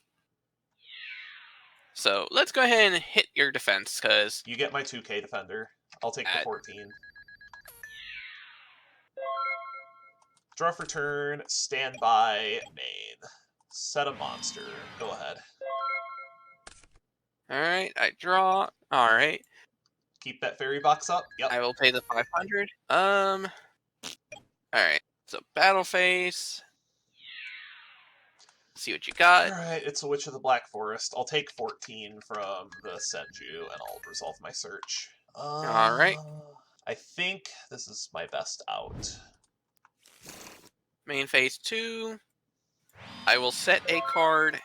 So, let's go ahead and hit your defense, because... You get my 2k defender. I'll take the 14. Draw for turn, standby, main. Set a monster. Go ahead. Alright, I draw. Alright. Keep that Fairy Box up. Yep. I will pay the 500. Alright. So, battle phase. See what you got. Alright, it's a Witch of the Black Forest. I'll take 14 from the Senju, and I'll resolve my search. Alright. I think this is my best out. Main phase 2. I will set a card,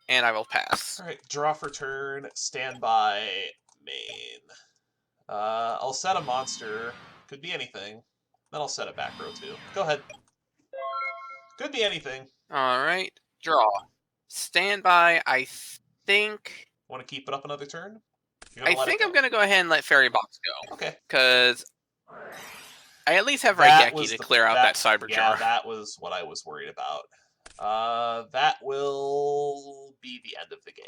and I will pass. Alright, draw for turn, standby, main. I'll set a monster. Could be anything. Then I'll set a back row too. Go ahead. Could be anything. Alright. Draw. Standby, I think... Want to keep it up another turn? I think I'm going to go ahead and let Fairy Box go. Okay. Because I at least have That Raigeki was to clear out that cyber Yeah, jar. that was what I was worried about. That will be the end of the game.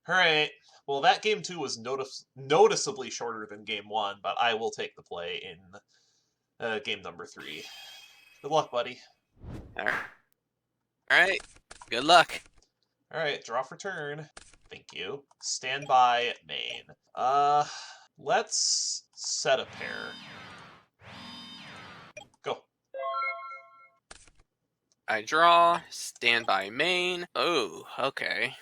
Alright, well that game 2 was noticeably shorter than game 1, but I will take the play in game number 3. Good luck, buddy. Alright, good luck. Alright, draw for turn. Thank you. Stand by main. Let's set a pair. Go. I draw, stand by main. Oh, okay.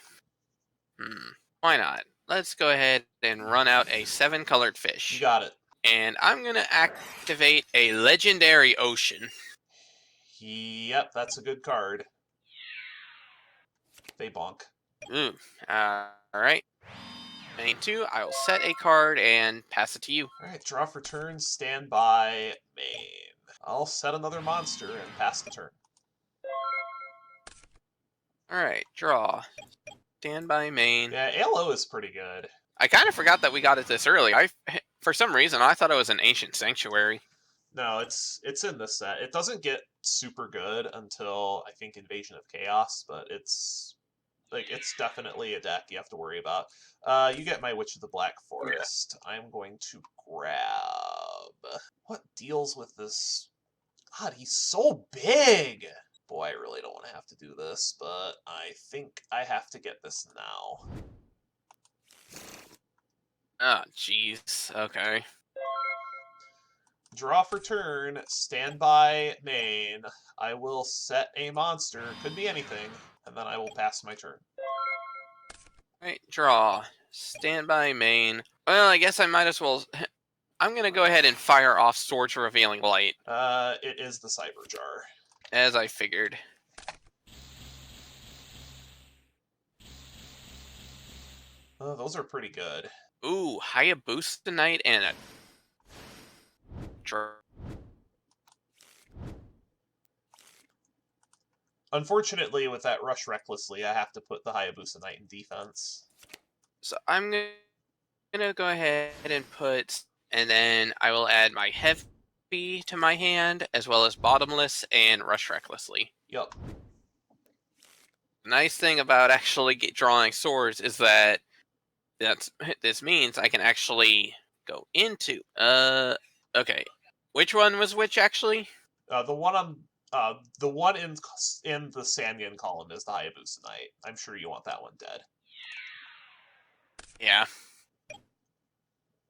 Why not? Let's go ahead and run out a 7-colored fish. You got it. And I'm going to activate a legendary ocean. Yep, that's a good card. They bonk. Ooh, alright. Main 2, I will set a card and pass it to you. Alright, draw for turn, stand by main. I'll set another monster and pass the turn. Alright, draw. Stand by main. Yeah, ALO is pretty good. I kind of forgot that we got it this early. For some reason, I thought it was an Ancient Sanctuary. No, it's in this set. It doesn't get super good until, I think, Invasion of Chaos, but it's definitely a deck you have to worry about. You get my Witch of the Black Forest. Yeah. I'm going to grab... What deals with this? God, he's so big! Boy, I really don't want to have to do this, but I think I have to get this now. Oh, jeez. Okay. Draw for turn, stand by main. I will set a monster, could be anything, and then I will pass my turn. Right, draw. Stand by main. Well, I guess I might as well... I'm going to go ahead and fire off Sword's Revealing Light. It is the Cyber Jar. As I figured. Oh, those are pretty good. Ooh, Hayabusa Knight and a... Unfortunately, with that Rush Recklessly, I have to put the Hayabusa Knight in defense. So I'm going to go ahead and put... And then I will add my Heavy to my hand, as well as Bottomless and Rush Recklessly. Yup. The nice thing about actually drawing swords is that this means I can actually go into... Okay. Which one was which, actually? The one in the Sanyan column is the Hayabusa Knight. I'm sure you want that one dead. Yeah.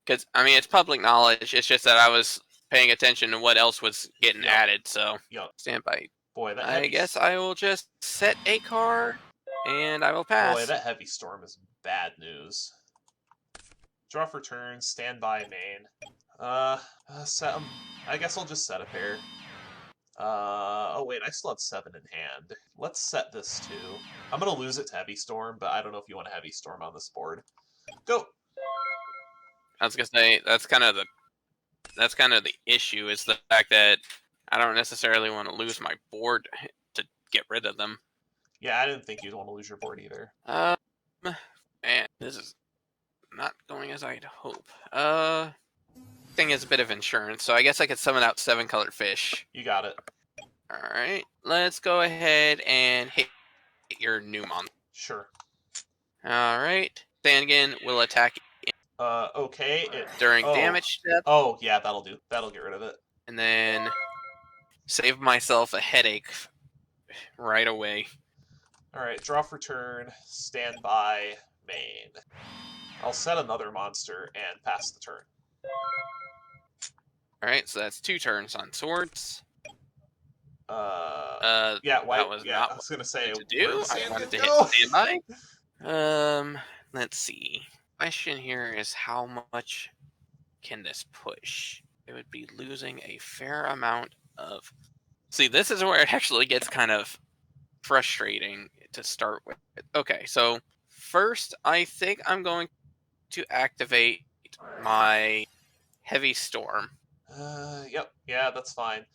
Because, I mean, it's public knowledge. It's just that I was paying attention to what else was getting added, so... Yup. Stand by. Boy, that I guess I will just set a card, and I will pass. Boy, that Heavy Storm is bad news. Draw for turn, stand by main. Set 'em. I guess I'll just set a pair. Oh wait, I still have 7 in hand. Let's set this too. I'm gonna lose it to Heavy Storm, but I don't know if you want a Heavy Storm on this board. Go! I was gonna say, that's kind of the issue, is the fact that I don't necessarily want to lose my board to get rid of them. Yeah, I didn't think you'd want to lose your board either. Man, this is not going as I'd hope. Thing is a bit of insurance, so I guess I could summon out 7-colored fish. You got it. Alright, let's go ahead and hit your new monster. Sure. Alright, Sangan will attack Okay. during damage step. Oh, yeah, that'll do. That'll get rid of it. And then save myself a headache right away. Alright, draw for turn, stand by, main. I'll set another monster and pass the turn. Alright, so that's 2 turns on swords. Yeah, why? That was not I was gonna say to do. I wanted to hit standby. Let's see. Question here is how much can this push? It would be losing a fair amount of... See, this is where it actually gets kind of frustrating to start with. Okay, so first, I think I'm going to activate my Heavy Storm. Yep. Yeah, that's fine.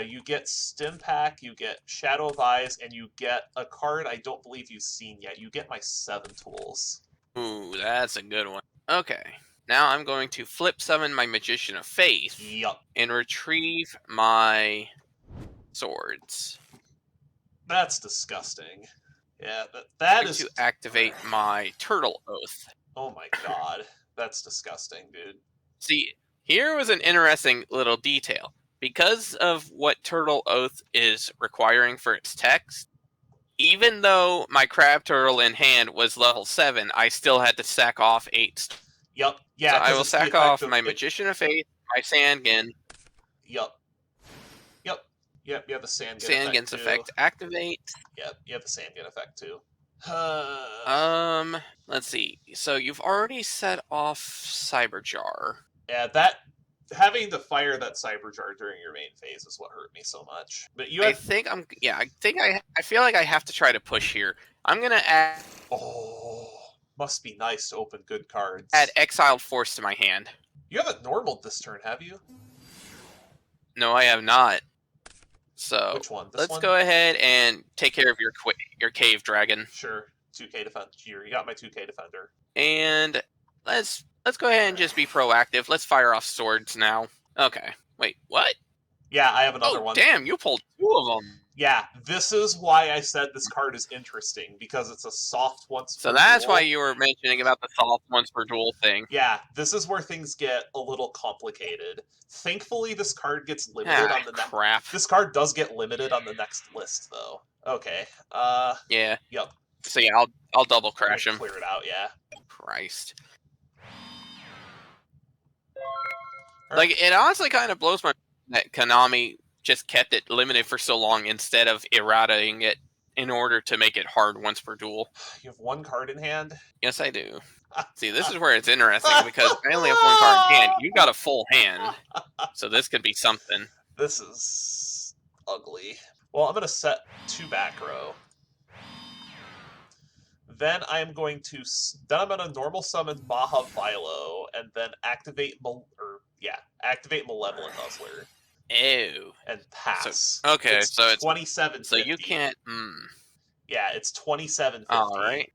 You get Stim Pack, you get Shadow of Eyes, and you get a card I don't believe you've seen yet. You get my 7 tools. Ooh, that's a good one. Okay. Now I'm going to flip summon my Magician of Faith. Yup. And retrieve my swords. That's disgusting. Yeah, that I'm is... to activate my Turtle Oath. Oh my god. That's disgusting, dude. See, here was an interesting little detail. Because of what Turtle Oath is requiring for its text, even though my Crab Turtle in hand was level 7, I still had to sack off 8. Yup. Yeah, so I will sack off my Magician of Faith, my Sandgin. Yup. Yep, you have the Sandgin Sandgin's effect activate. Yep, you have the Sandgin effect too. Let's see. So you've already set off Cyberjar. Yeah, having to fire that Cyberjar during your main phase is what hurt me so much. But you have... I feel like I have to try to push here. I'm gonna add... Oh, must be nice to open good cards. Add Exiled Force to my hand. You haven't normaled this turn, have you? No, I have not. So which one? Let's go ahead and take care of your cave dragon. Sure. 2k defense. You got my 2k defender. And let's go ahead and just be proactive. Let's fire off swords now. Okay. Wait, what? Yeah, I have another one. Damn, you pulled 2 of them. Yeah, this is why I said this card is interesting, because it's a soft once per So that's duel. why you were mentioning about the soft once per duel thing. Yeah, this is where things get a little complicated. Thankfully, this card gets limited on the next... crap. This card does get limited on the next list, though. Okay. Yeah. Yep. So yeah, I'll double crash him. Clear it out, yeah. Christ. Like, it honestly kind of blows my mind that Konami just kept it limited for so long instead of errataing it in order to make it hard once per duel. You have 1 card in hand? Yes, I do. See, this is where it's interesting, because I only have 1 card in hand. You got a full hand, so this could be something. This is ugly. Well, I'm going to set 2 back row. Then I'm going to normal summon Maha Vilo, and then activate Malevolent Nuzzler. Ew. And pass. So it's 27. So you can't. Yeah, it's 27.50. All right.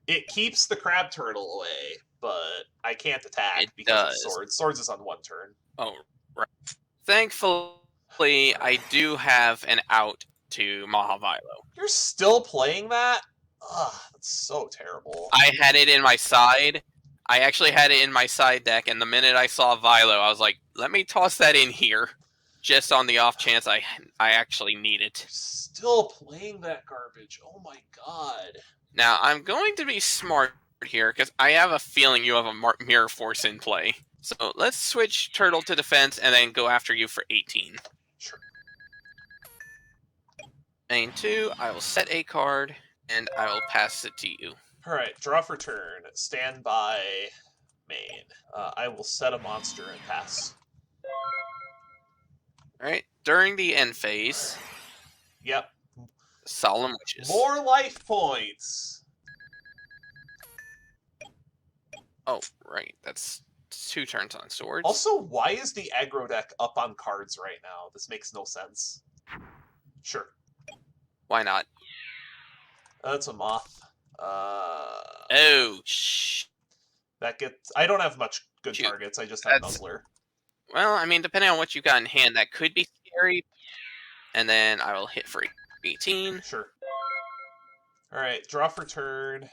It keeps the crab turtle away, but I can't attack because of swords. Swords is on 1 turn. Oh, right. Thankfully, I do have an out to Mahavilo. You're still playing that? Ugh, that's so terrible. I had it in my side. I actually had it in my side deck, and the minute I saw Vilo, I was like, let me toss that in here, just on the off chance I actually need it. You're still playing that garbage. Oh my god. Now, I'm going to be smart here, because I have a feeling you have a Mirror Force in play. So let's switch Turtle to defense, and then go after you for 18. Sure. Main 2, I will set a card, and I will pass it to you. Alright, draw for turn. Stand by main. I will set a monster and pass. Alright, during the end phase... Yep. Solemn Witches. More life points! Oh, right. That's 2 turns on swords. Also, why is the aggro deck up on cards right now? This makes no sense. Sure. Why not? That's a moth. Oh, shh. That gets... I don't have much good targets, I just have Nuzzler. Well, I mean, depending on what you got in hand, that could be scary. And then I will hit for 18. Sure. Alright, draw for turn.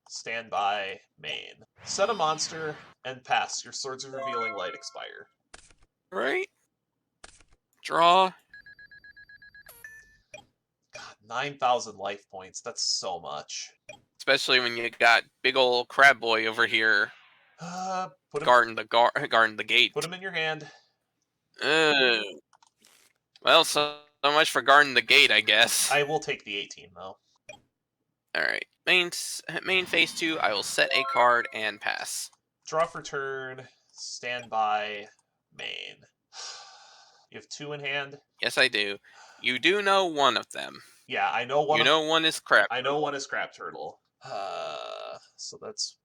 Stand by main. Set a monster and pass. Your Swords of Revealing Light expire. Right. Draw. God, 9,000 life points. That's so much. Especially when you got big old crab boy over here. Guarding the gate. Put him in your hand. Well, so much for guarding the gate, I guess. I will take the 18, though. Alright. Main phase 2, I will set a card and pass. Draw for turn. Stand by main. You have 2 in hand? Yes, I do. You do know one of them. Yeah, I know one. You know one is crab. I know one is crab turtle. So that's...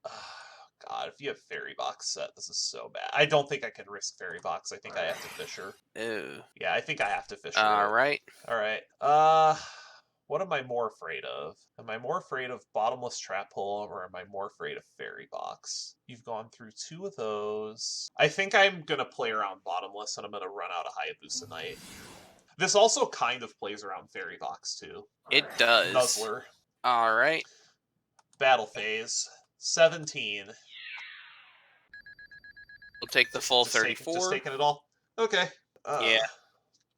God, if you have Fairy Box set, this is so bad. I don't think I can risk Fairy Box. I think I have to Fisher. Ew. Yeah, I think I have to Fisher it. Alright. Alright. What am I more afraid of? Am I more afraid of Bottomless Trap Hole, or am I more afraid of Fairy Box? You've gone through 2 of those. I think I'm gonna play around Bottomless, and I'm gonna run out of Hayabusa Knight. This also kind of plays around Fairy Box, too. It does. Nuzzler. Alright. Battle Phase. 17. We'll take the full 34. Just taking it all? Okay. Yeah.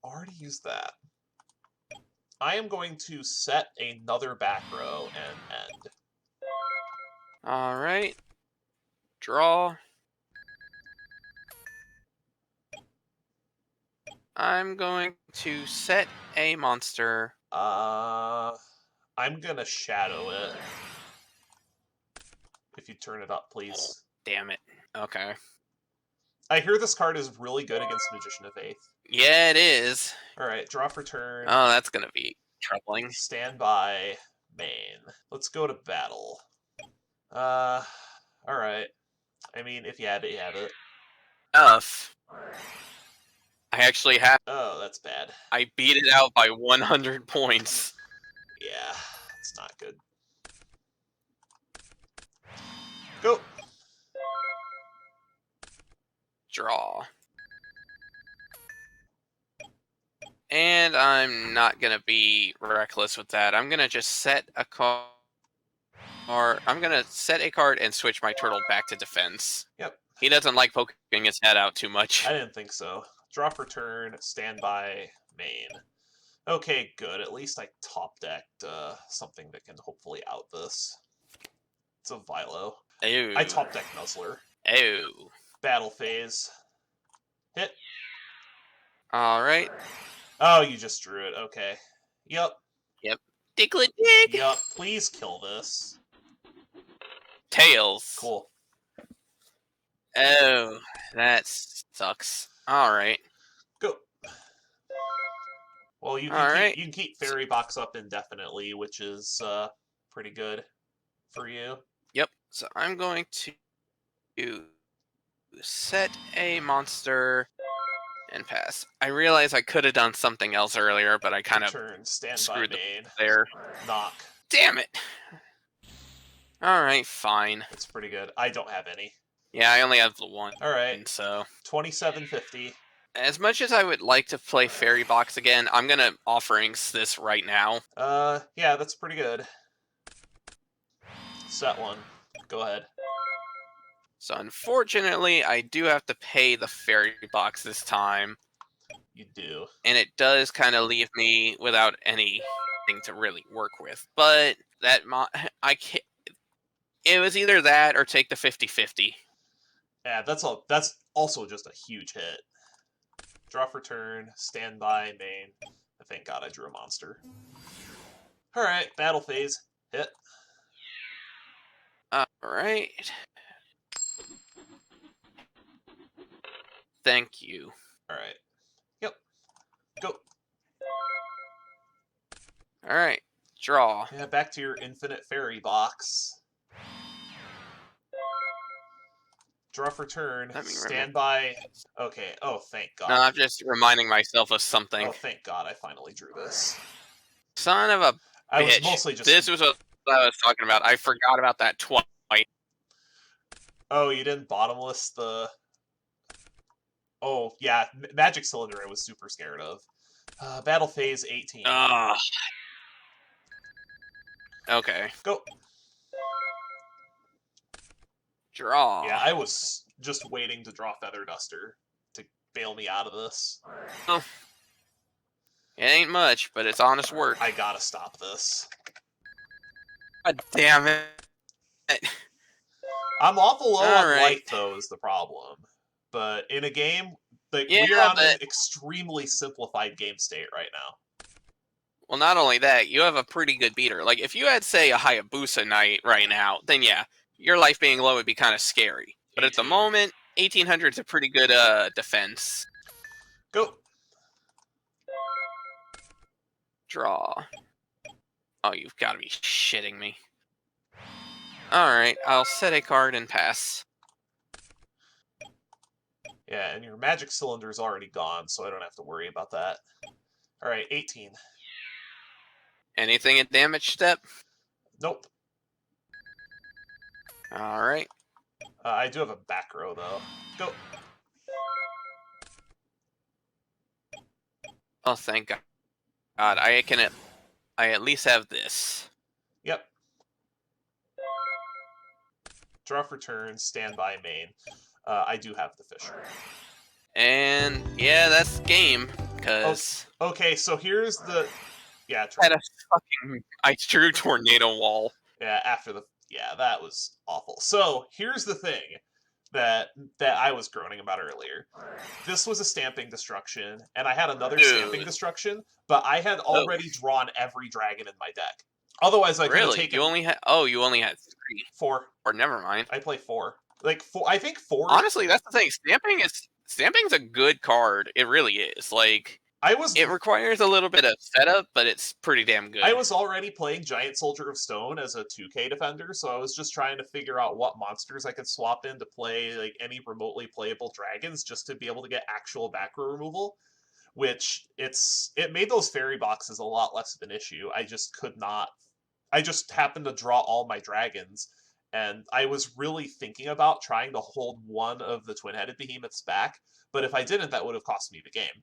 Already used that. I am going to set another back row and end. Alright. Draw. I'm going to set a monster. I'm gonna shadow it. If you turn it up, please. Damn it. Okay. I hear this card is really good against Magician of Faith. Yeah, it is. Alright, draw for turn. Oh, that's gonna be troubling. Stand by, main. Let's go to battle. Alright. I mean, if you have it, you have it. Enough. I actually have. Oh, that's bad. I beat it out by 100 points. Yeah, it's not good. Go! Draw. And I'm not going to be reckless with that. I'm going to just set a card. Or I'm going to set a card and switch my turtle back to defense. Yep. He doesn't like poking his head out too much. I didn't think so. Draw for turn, stand by, main. Okay, good. At least I top decked something that can hopefully out this. It's a Vilo. Ew. I top decked Nuzzler. Ew. Battle phase. Hit. Alright. Oh, you just drew it. Okay. Yep. Diglett dig! Yep. Please kill this. Tails. Cool. Oh, that sucks. Alright. Go. Well, you can keep Fairy Box up indefinitely, which is pretty good for you. Yep. So I'm going to set a monster and pass. I realize I could have done something else earlier, but I kind of screwed the there. Knock. Damn it. Alright, fine. It's pretty good. I don't have any. Yeah, I only have the one. Alright. So 2750. as much as I would like to play Fairy Box again, I'm gonna offerings this right now. Yeah, that's pretty good. Set one. Go ahead. So unfortunately, I do have to pay the Fairy Box this time. You do. And it does kind of leave me without anything to really work with. But that I can't. It was either that or take the 50-50. Yeah, that's also just a huge hit. Draw for turn, stand by, main. Thank God I drew a monster. Alright, battle phase. Hit. Alright. Thank you. Alright. Yep. Go. Alright. Draw. Yeah, back to your infinite fairy box. Draw for turn. Stand by. Okay. Oh, thank God. No, I'm just reminding myself of something. Oh, thank God I finally drew this. Son of a bitch. I was mostly just... This was what I was talking about. I forgot about that twice. Oh, you didn't bottomless the... Oh, yeah. Magic Cylinder I was super scared of. Battle phase 18. Okay. Go. Draw. Yeah, I was just waiting to draw Feather Duster to bail me out of this. Oh. It ain't much, but it's honest work. I gotta stop this. God damn it. I'm awful low on light, though, is the problem. But in a game, we're on an extremely simplified game state right now. Well, not only that, you have a pretty good beater. Like, if you had, say, a Hayabusa Knight right now, then yeah, your life being low would be kind of scary. But at the moment, 1800's a pretty good defense. Go. Draw. Oh, you've got to be shitting me. Alright, I'll set a card and pass. Yeah, and your magic cylinder is already gone, so I don't have to worry about that. Alright, 18. Anything at damage step? Nope. Alright. I do have a back row, though. Go. Oh, thank God. I at least have this. Yep. Draw for turn, stand by main. I do have the Fisher. And yeah, that's game. Cause okay, so here's the I had a fucking ice true tornado wall. Yeah, that was awful. So here's the thing that I was groaning about earlier. This was a stamping destruction, and I had another stamping destruction, but I had already drawn every dragon in my deck. Otherwise, I could have taken. You only had 3. 4. Or never mind. I play 4. Like 4. I think 4. Honestly, that's the thing. Stamping's a good card. It really is. Like it requires a little bit of setup, but it's pretty damn good. I was already playing Giant Soldier of Stone as a 2K defender, so I was just trying to figure out what monsters I could swap in to play like any remotely playable dragons, just to be able to get actual back row removal. Which it made those fairy boxes a lot less of an issue. I just could not. I just happened to draw all my dragons, and I was really thinking about trying to hold one of the twin-headed behemoths back, but if I didn't, that would have cost me the game.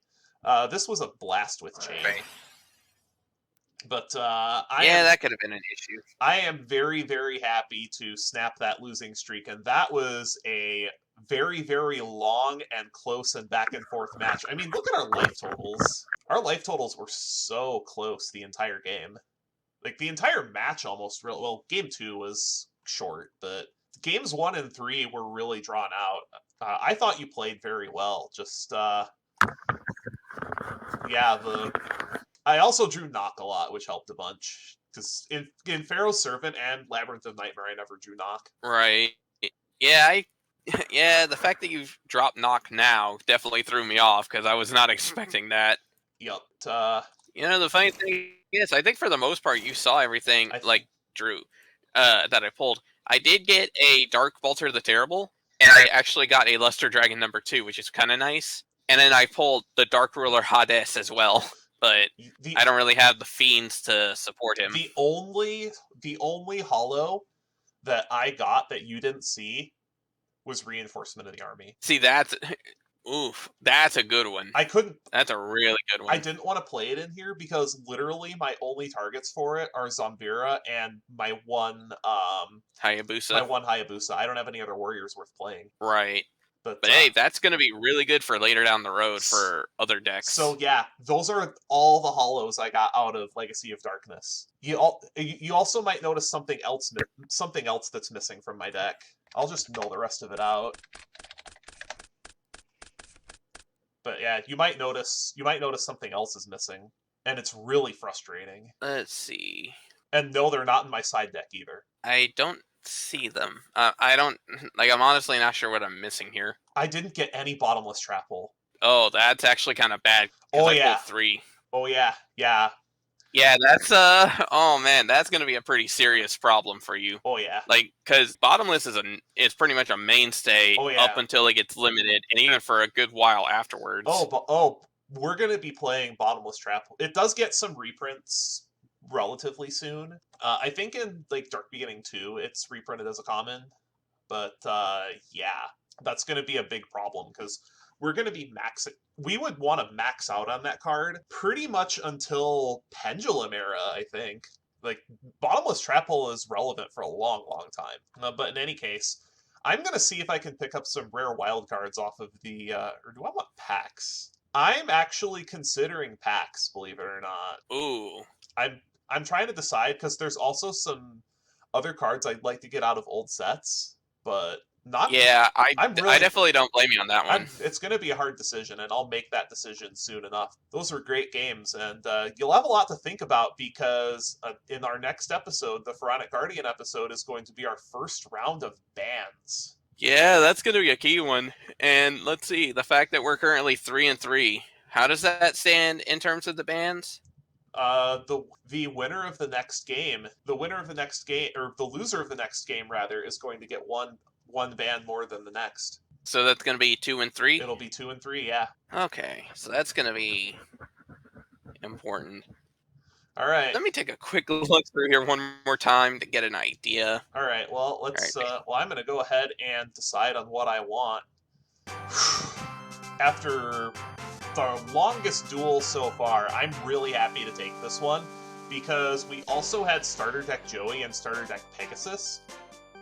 This was a blast with chain. Right. But that could have been an issue. I am very, very happy to snap that losing streak, and that was a very, very long and close and back and forth match. I mean, look at our life totals. Our life totals were so close the entire game. Like, the entire match almost, well, game 2 was short, but games 1 and 3 were really drawn out. I thought you played very well, just, I also drew Knock a lot, which helped a bunch. Because in Pharaoh's Servant and Labyrinth of Nightmare, I never drew Knock. Right. Yeah, the fact that you've dropped Knock now definitely threw me off, because I was not expecting that. Yup. The funny thing is, I think for the most part, you saw everything, Drew, that I pulled. I did get a Dark Bolter the Terrible, and I actually got a Luster Dragon number 2, which is kind of nice. And then I pulled the Dark Ruler Hades as well, but I don't really have the fiends to support him. The only holo that I got that you didn't see was Reinforcement of the Army. See, that's a good one. That's a really good one. I didn't want to play it in here because literally my only targets for it are Zombira and my one Hayabusa. I don't have any other warriors worth playing. Right. But hey, that's going to be really good for later down the road for other decks. So yeah, those are all the holos I got out of Legacy of Darkness. You also might notice something else that's missing from my deck. I'll just mill the rest of it out. But yeah, you might notice something else is missing, and it's really frustrating. Let's see. And no, they're not in my side deck either. I don't see them. I'm honestly not sure what I'm missing here. I didn't get any Bottomless Trap Hole. Oh, that's actually kind of bad. Oh yeah, 3. Oh yeah. Yeah, that's oh man, that's gonna be a pretty serious problem for you. Oh yeah. Because Bottomless is pretty much a mainstay up until it gets limited, and even for a good while afterwards. We're gonna be playing Bottomless Trap. It does get some reprints relatively soon. I think in Dark Beginning 2, it's reprinted as a common. But that's gonna be a big problem because we're going to be maxing. We would want to max out on that card pretty much until Pendulum Era, I think. Bottomless Trap Hole is relevant for a long, long time. But in any case, I'm going to see if I can pick up some rare wild cards off of the... or do I want packs? I'm actually considering packs, believe it or not. Ooh. I'm trying to decide, because there's also some other cards I'd like to get out of old sets, but... I definitely don't blame you on that one. It's going to be a hard decision, and I'll make that decision soon enough. Those were great games, and you'll have a lot to think about because in our next episode, the Pharaonic Guardian episode, is going to be our first round of bans. Yeah, that's going to be a key one. And let's see, the fact that we're currently 3-3, how does that stand in terms of the bans? The winner of the next game, or the loser of the next game rather, is going to get one ban more than the next. So that's going to be 2 and 3? It'll be 2 and 3, yeah. Okay, so that's going to be important. All right. Let me take a quick look through here one more time to get an idea. All right. Well, let's. Well, I'm going to go ahead and decide on what I want. After the longest duel so far, I'm really happy to take this one because we also had Starter Deck Joey and Starter Deck Pegasus.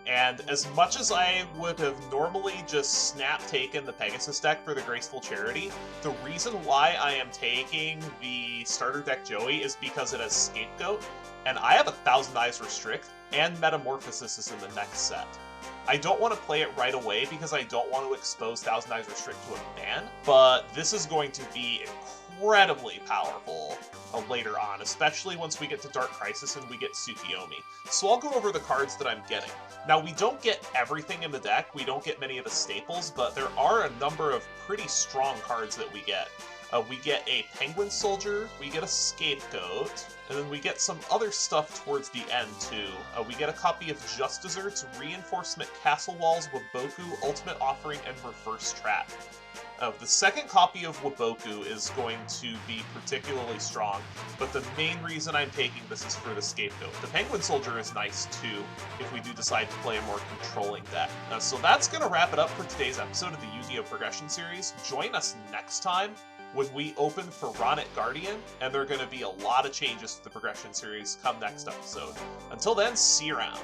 And as much as I would have normally just snap taken the Pegasus deck for the Graceful Charity, the reason why I am taking the Starter Deck Joey is because it has Scapegoat, and I have 1,000 Eyes Restrict, and Metamorphosis is in the next set. I don't want to play it right away because I don't want to expose 1,000 Eyes Restrict to a ban, but this is going to be incredibly powerful later on, especially once we get to Dark Crisis and we get Tsukiyomi. So I'll go over the cards that I'm getting. Now, we don't get everything in the deck, we don't get many of the staples, but there are a number of pretty strong cards that we get. We get a Penguin Soldier, we get a Scapegoat, and then we get some other stuff towards the end, too. We get a copy of Just Desserts, Reinforcement Castle Walls, Waboku, Ultimate Offering, and Reverse Trap. The second copy of Waboku is going to be particularly strong, but the main reason I'm taking this is for the Scapegoat. The Penguin Soldier is nice, too, if we do decide to play a more controlling deck. So that's going to wrap it up for today's episode of the Yu-Gi-Oh! Progression Series. Join us next time when we open for Ronnet Guardian, and there are going to be a lot of changes to the Progression Series come next episode. Until then, see you around.